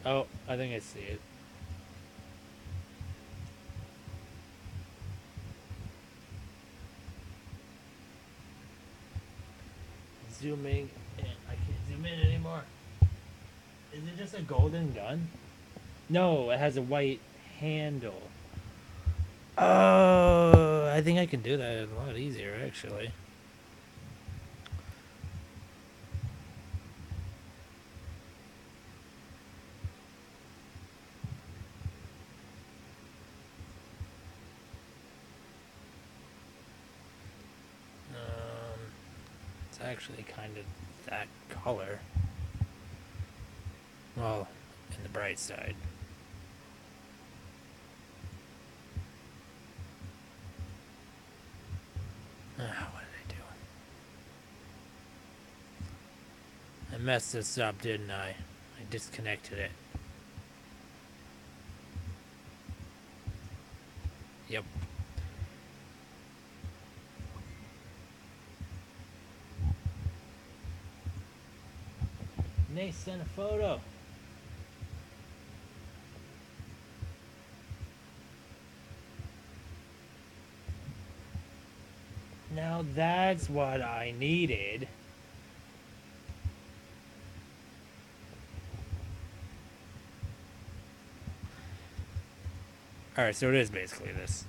Speaker 1: Oh, I think I see it. Zooming in. I can't zoom in anymore. Is it just a golden gun? No, it has a white handle. Oh, I think I can do that a lot easier, actually. It's actually kind of that color. Well, in the bright side. What did I do? I messed this up, didn't I? I disconnected it. Yep. Nate sent a photo. Now that's what I needed. Alright, so it is basically this.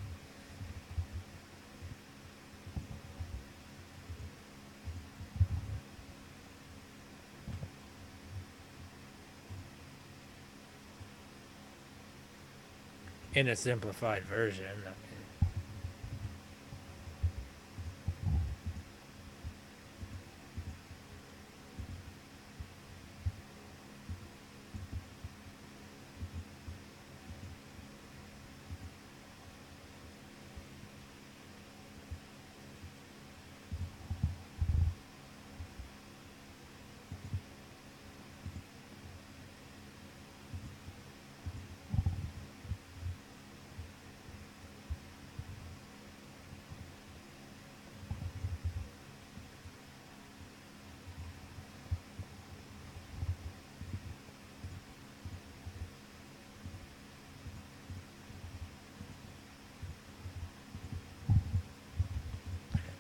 Speaker 1: In a simplified version.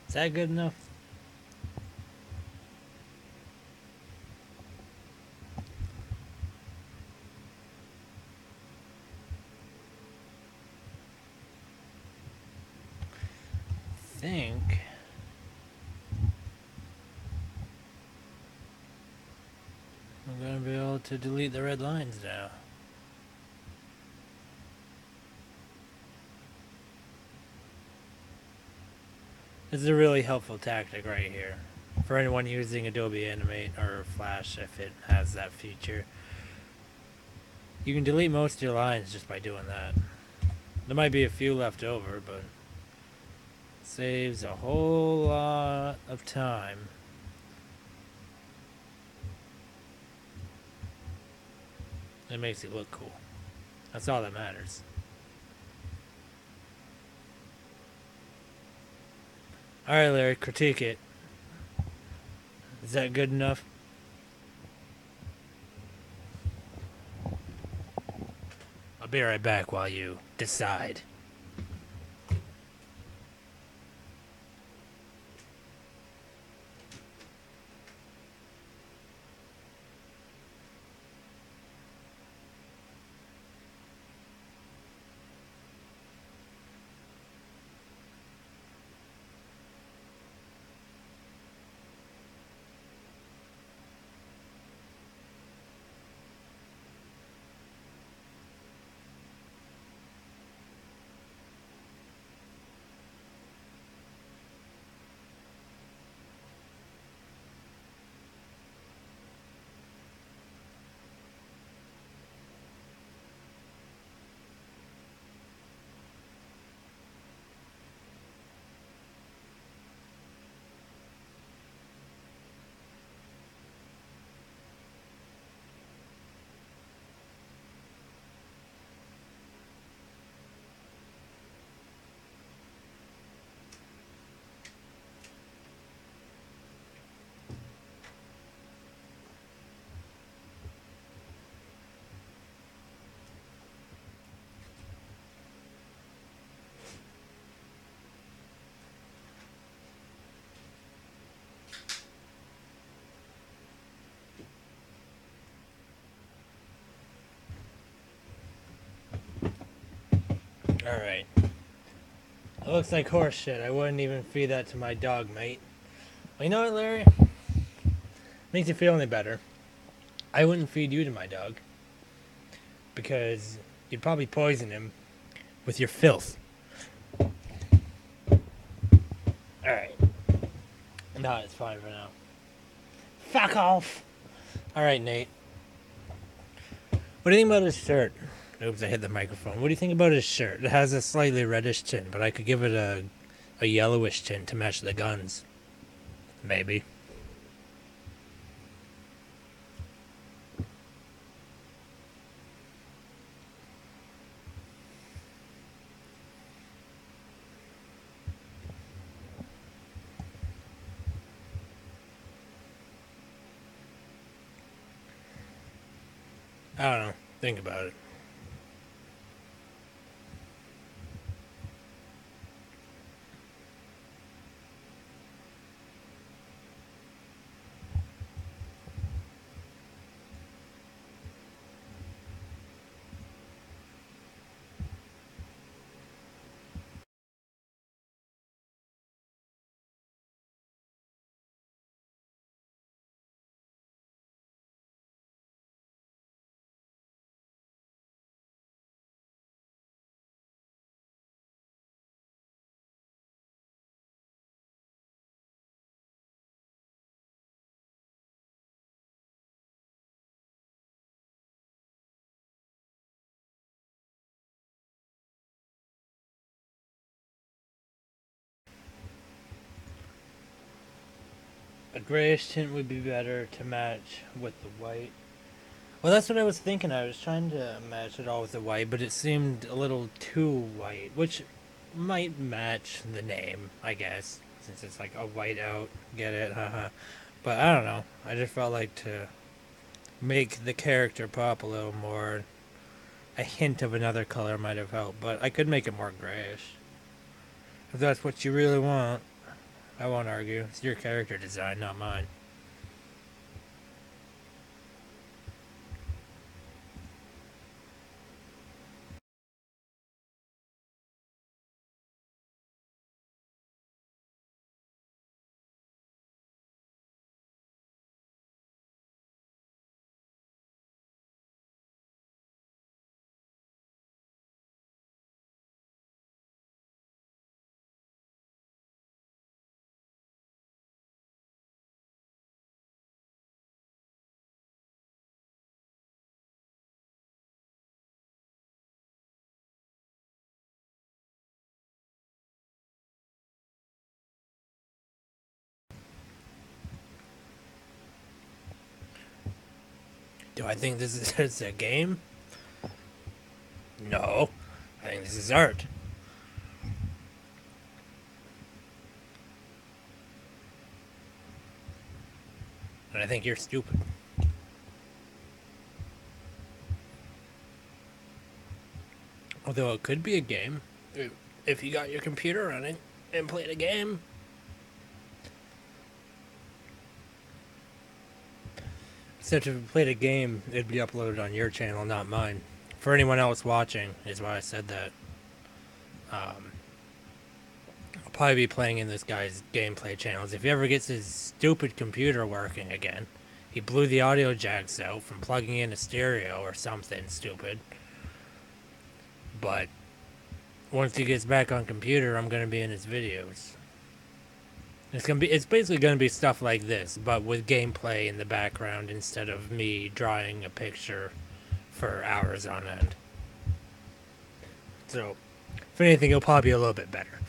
Speaker 1: Is that good enough? I think I'm gonna be able to delete the red lines now. This is a really helpful tactic right here. For anyone using Adobe Animate or Flash, if it has that feature. You can delete most of your lines just by doing that. There might be a few left over, but it saves a whole lot of time. It makes it look cool. That's all that matters. Alright, Larry, critique it. Is that good enough? I'll be right back while you decide. Alright. It looks like horse shit. I wouldn't even feed that to my dog, mate. Well, you know what, Larry? Makes you feel any better. I wouldn't feed you to my dog. Because you'd probably poison him with your filth. Alright. No, it's fine for now. Fuck off! Alright, Nate. What do you think about his shirt? Oops, I hit the microphone. What do you think about his shirt? It has a slightly reddish tint, but I could give it a yellowish tint to match the guns. Maybe. I don't know. Think about it. A grayish tint would be better to match with the white. Well, that's what I was thinking. I was trying to match it all with the white, but it seemed a little too white, which might match the name, I guess, since it's like a white out. Get it? Haha. But I don't know. I just felt like to make the character pop a little more, a hint of another color might have helped, but I could make it more grayish. If that's what you really want, I won't argue. It's your character design, not mine. Do I think this is a game? No. I think this is art. And I think you're stupid. Although it could be a game. If you got your computer running and played a game. Except if you played a game, it'd be uploaded on your channel, not mine. For anyone else watching, is why I said that. I'll probably be playing in this guy's gameplay channels. If he ever gets his stupid computer working again, he blew the audio jacks out from plugging in a stereo or something stupid. But once he gets back on computer, I'm gonna be in his videos. It's basically gonna be stuff like this, but with gameplay in the background instead of me drawing a picture for hours on end. So, if anything, it'll probably be a little bit better.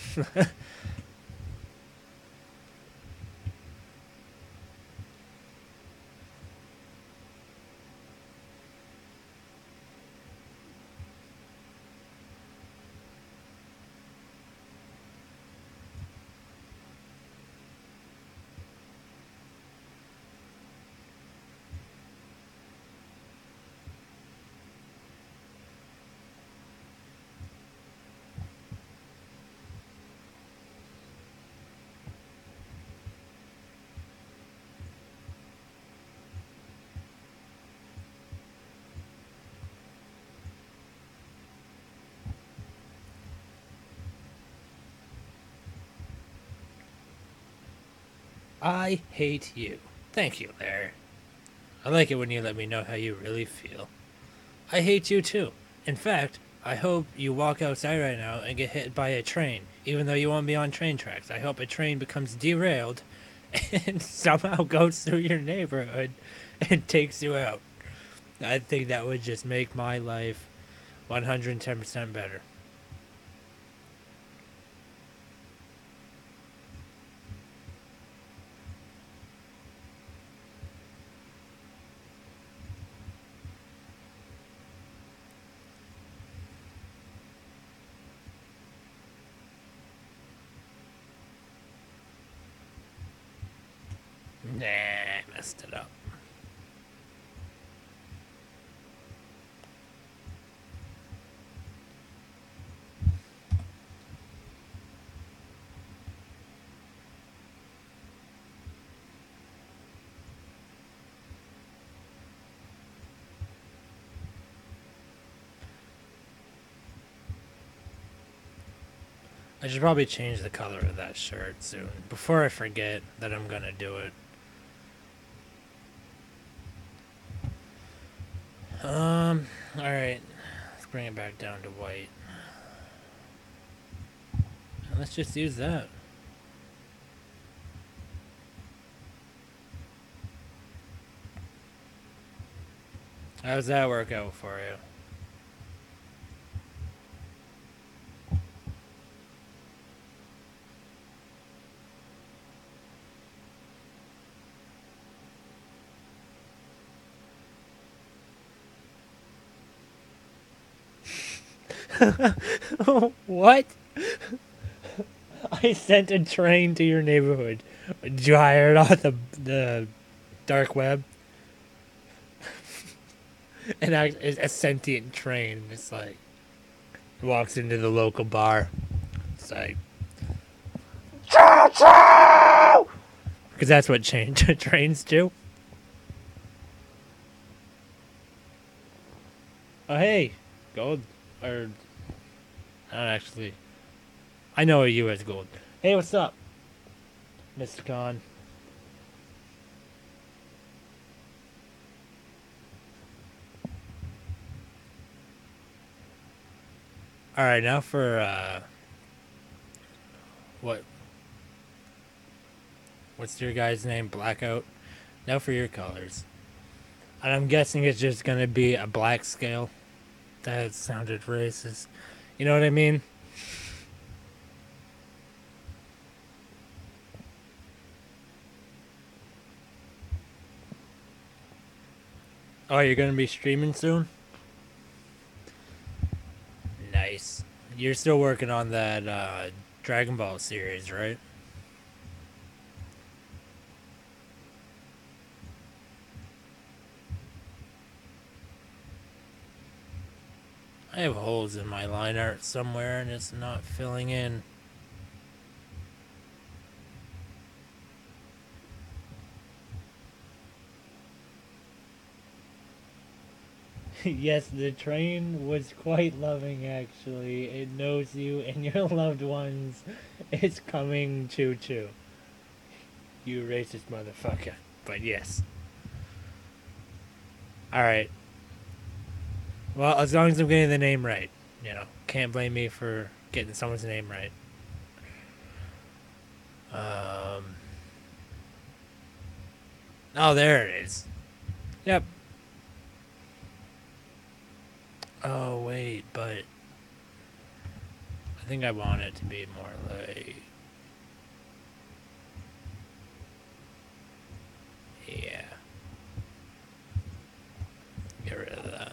Speaker 1: I hate you. Thank you, Larry. I like it when you let me know how you really feel. I hate you too. In fact, I hope you walk outside right now and get hit by a train, even though you won't be on train tracks. I hope a train becomes derailed and somehow goes through your neighborhood and takes you out. I think that would just make my life 110% better. Nah, I messed it up. I should probably change the color of that shirt soon before I forget that I'm gonna do it. All right, let's bring it back down to white. And let's just use that. How's that work out for you? What? I sent a train to your neighborhood. Did you hire it off the dark web? And it's a sentient train. It's like walks into the local bar. It's like because that's what trains do. Oh hey, gold or not actually. I know you as gold. Hey, what's up, Mr. Khan? All right, now for what? What's your guy's name? Blackout. Now for your colors. And I'm guessing it's just gonna be a black scale. That sounded racist. You know what I mean? Oh, you're gonna be streaming soon? Nice. You're still working on that Dragon Ball series, right? I have holes in my line art somewhere and it's not filling in. Yes, the train was quite loving actually. It knows you and your loved ones. It's coming choo choo. You racist motherfucker. But yes. Alright. Well, as long as I'm getting the name right. You know, can't blame me for getting someone's name right. Um. Oh, there it is. Yep. Oh, wait, but I think I want it to be more like. Yeah. Get rid of that.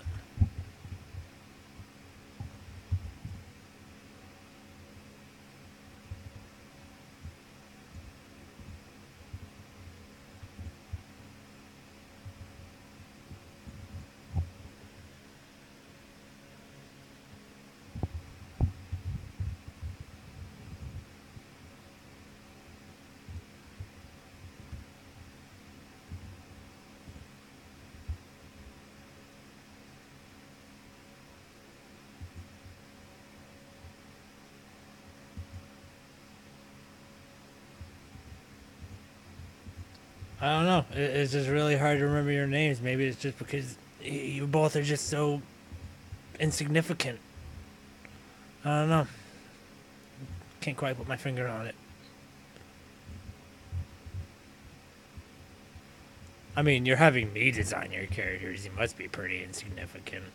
Speaker 1: I don't know. It's just really hard to remember your names. Maybe it's just because you both are just so insignificant. I don't know. Can't quite put my finger on it. I mean, you're having me design your characters. You must be pretty insignificant.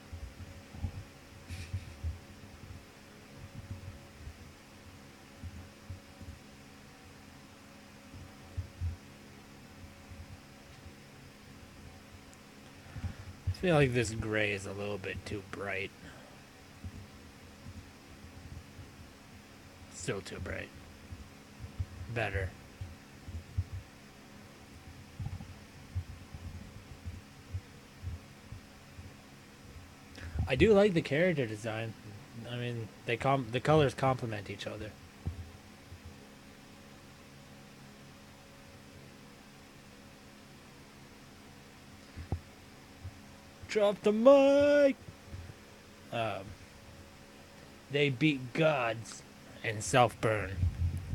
Speaker 1: I feel like this gray is a little bit too bright. Still too bright. Better. I do like the character design. I mean, the colors complement each other. Drop the mic. Um, they beat gods. and self burn.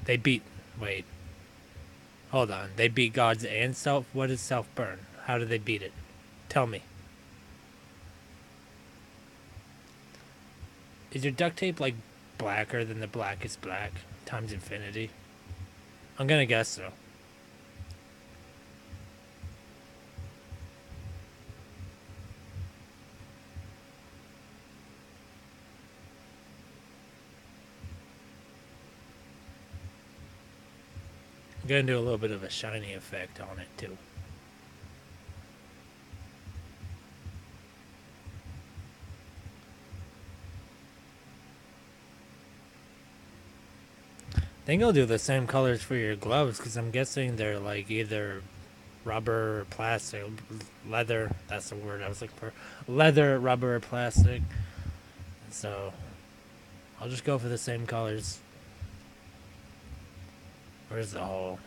Speaker 1: They beat. Wait. Hold on. They beat gods and self. What is self burn? How do they beat it? Tell me. Is your duct tape like blacker than the blackest black times infinity? I'm gonna guess so. I'm gonna do a little bit of a shiny effect on it too. I think I'll do the same colors for your gloves because I'm guessing they're like either rubber or plastic, leather. That's the word I was looking for. Leather, rubber, or plastic. So I'll just go for the same colors. Where's the hole?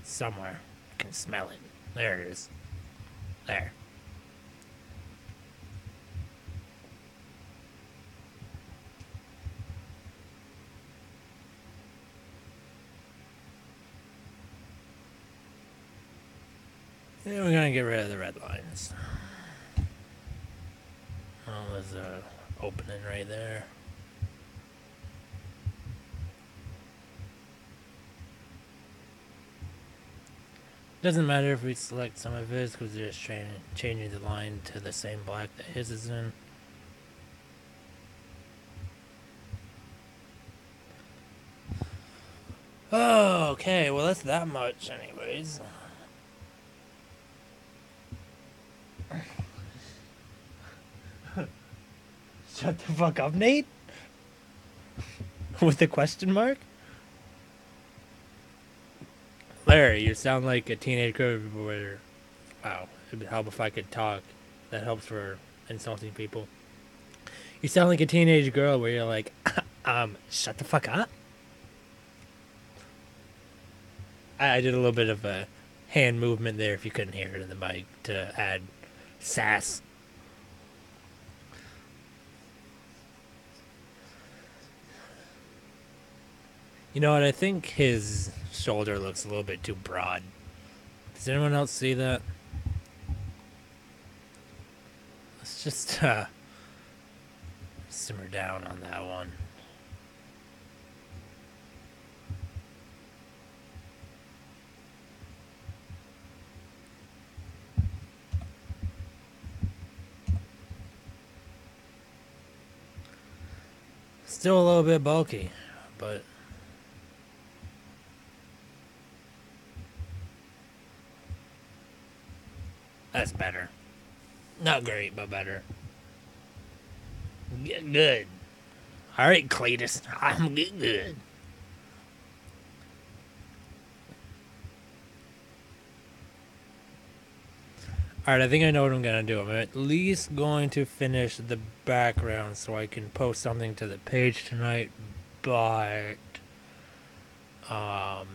Speaker 1: Somewhere. I can smell it. There it is. There. And we're gonna get rid of the red lines. Oh, there's a opening right there. Doesn't matter if we select some of his because they're just changing the line to the same black that his is in. Oh, okay. Well, that's that much, anyways. Shut the fuck up, Nate. With the question mark. Larry, you sound like a teenage girl. Where, wow, it'd help if I could talk. That helps for insulting people. You sound like a teenage girl where you're like, shut the fuck up. I did a little bit of a hand movement there if you couldn't hear it in the mic to add sass. You know what? I think his shoulder looks a little bit too broad. Does anyone else see that? Let's just simmer down on that one. Still a little bit bulky, but that's better. Not great, but better. Get good. All right, Cletus, I'm getting good. Alright, I think I know what I'm gonna do. I'm at least going to finish the background so I can post something to the page tonight, but I'm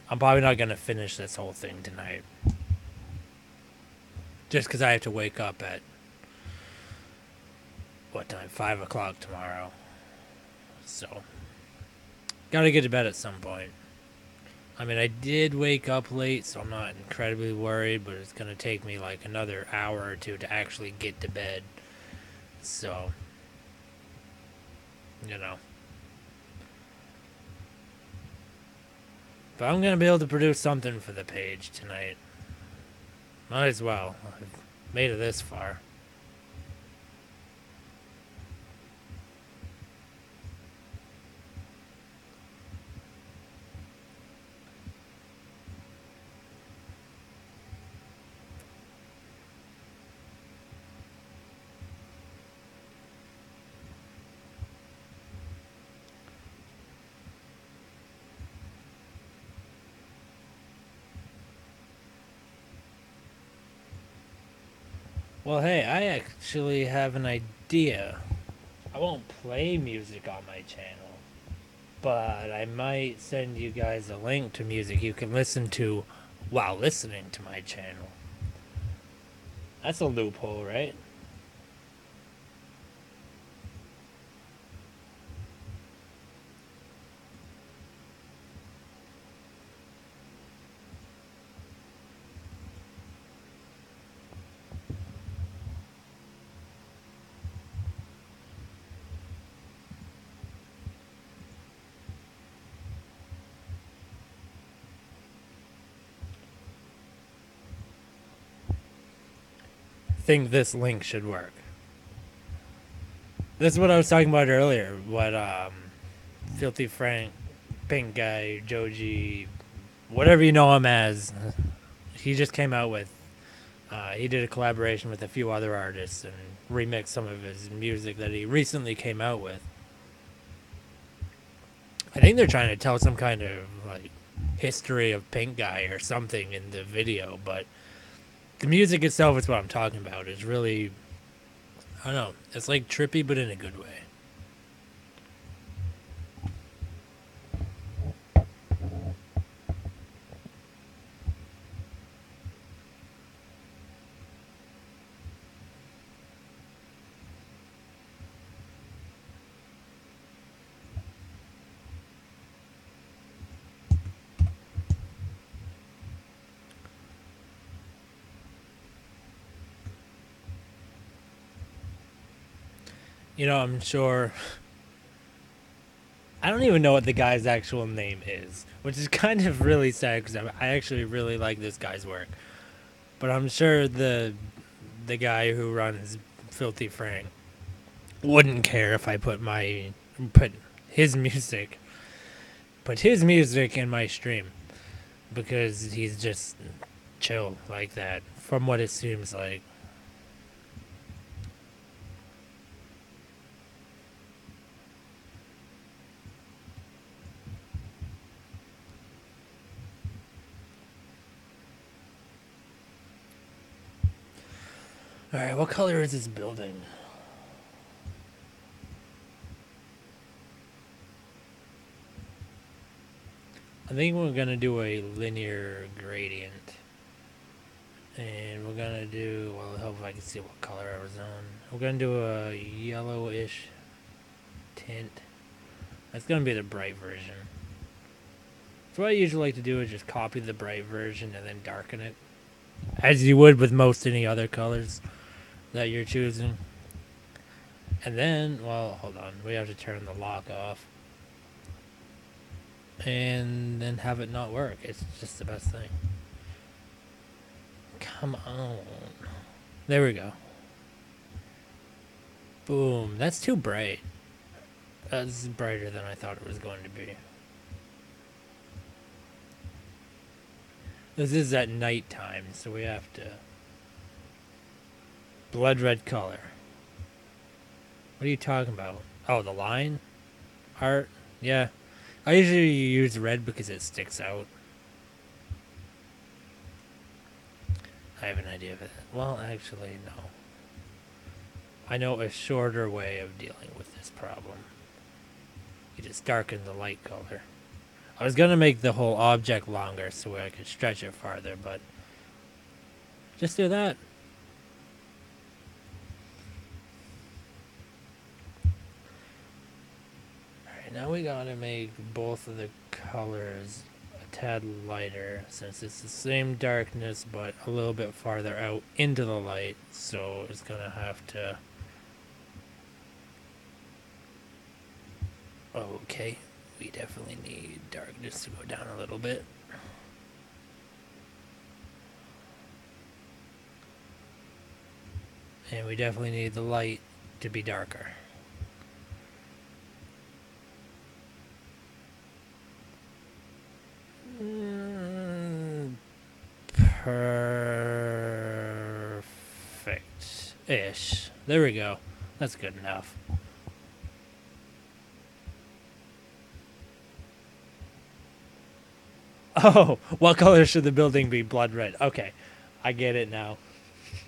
Speaker 1: probably not gonna finish this whole thing tonight. Just because I have to wake up at what time? 5 o'clock tomorrow. So gotta get to bed at some point. I mean, I did wake up late, so I'm not incredibly worried, but it's going to take me like another hour or two to actually get to bed. So, you know. But I'm going to be able to produce something for the page tonight. Might as well. I've made it this far. Well, hey, I actually have an idea. I won't play music on my channel, but I might send you guys a link to music you can listen to while listening to my channel. That's a loophole, right? think this link should work. That's what I was talking about earlier. What Filthy Frank, Pink Guy, Joji, whatever you know him as, he just came out with. He did a collaboration with a few other artists and remixed some of his music that he recently came out with. I think they're trying to tell some kind of like history of Pink Guy or something in the video, but the music itself is what I'm talking about. It's really, I don't know, it's like trippy, but in a good way. You know, I'm sure. I don't even know what the guy's actual name is, which is kind of really sad because I actually really like this guy's work. But I'm sure the guy who runs Filthy Frank wouldn't care if I put his music in my stream because he's just chill like that from what it seems like. All right, what color is this building? I think we're gonna do a linear gradient. And we're gonna do, well, I hope I can see what color I was on. We're gonna do a yellowish tint. That's gonna be the bright version. So what I usually like to do is just copy the bright version and then darken it. As you would with most any other colors that you're choosing. And then, well, hold on. We have to turn the lock off. And then have it not work. It's just the best thing. Come on. There we go. Boom. That's too bright. That's brighter than I thought it was going to be. This is at night time, so we have to... Blood red color. What are you talking about? Oh, the line? Art? Yeah. I usually use red because it sticks out. I have an idea of it. Well, actually, no. I know a shorter way of dealing with this problem. You just darken the light color. I was gonna make the whole object longer so I could stretch it farther, but just do that. Alright, now we gotta make both of the colors a tad lighter since it's the same darkness but a little bit farther out into the light, so it's gonna have to... Okay, we definitely need darkness to go down a little bit. And we definitely need the light to be darker. Perfect-ish. There we go. That's good enough. Oh, what color should the building be? Blood red. Okay, I get it now.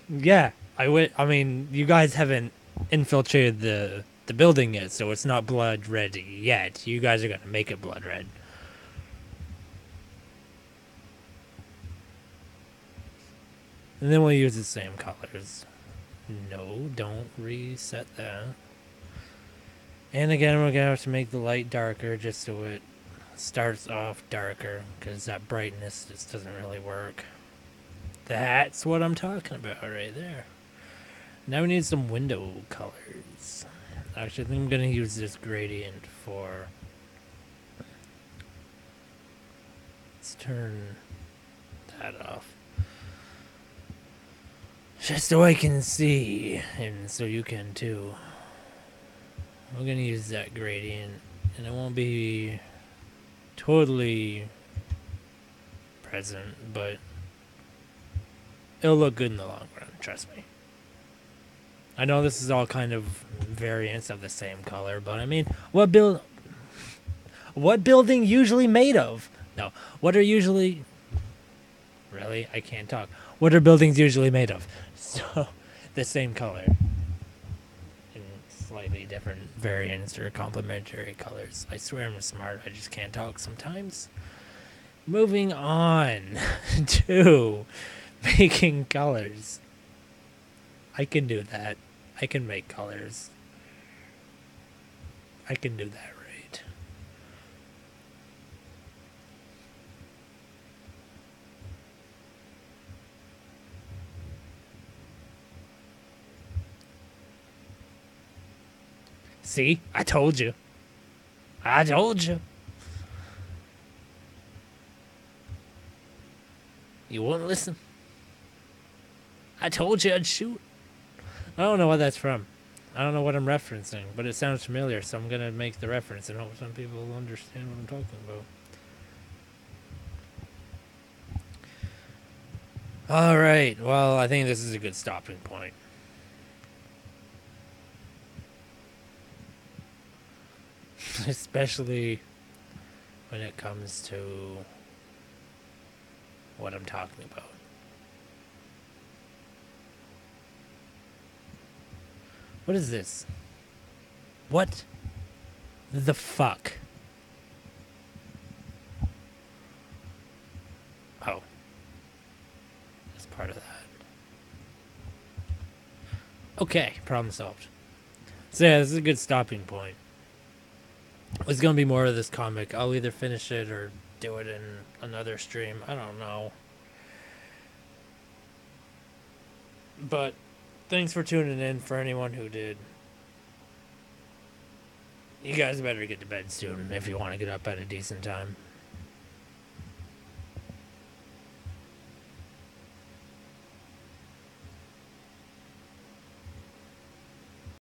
Speaker 1: Yeah, I mean, you guys haven't infiltrated the building yet, so it's not blood red yet. You guys are gonna make it blood red. And then we'll use the same colors. No, don't reset that. And again, we're gonna have to make the light darker just so it starts off darker, because that brightness just doesn't really work. That's what I'm talking about right there. Now we need some window colors. Actually, I think I'm gonna use this gradient for... Let's turn that off. Just so I can see, and so you can too. I'm gonna use that gradient, and it won't be totally present, but it'll look good in the long run, trust me. I know this is all kind of variants of the same color, but I mean, what building usually made of? No, what are usually... Really? I can't talk. What are buildings usually made of? So, the same color. In slightly different variants or complementary colors. I swear I'm smart, I just can't talk sometimes. Moving on to making colors. I can do that. I can make colors. I can do that right. See? I told you. I told you. You wouldn't listen. I told you I'd shoot. I don't know what that's from. I don't know what I'm referencing, but it sounds familiar, so I'm gonna make the reference and hope some people will understand what I'm talking about. Alright, well, I think this is a good stopping point. Especially when it comes to what I'm talking about. What is this? What the fuck? Oh. That's part of that. Okay, problem solved. So yeah, this is a good stopping point. There's gonna be more of this comic. I'll either finish it or do it in another stream. I don't know. But thanks for tuning in for anyone who did. You guys better get to bed soon if you want to get up at a decent time.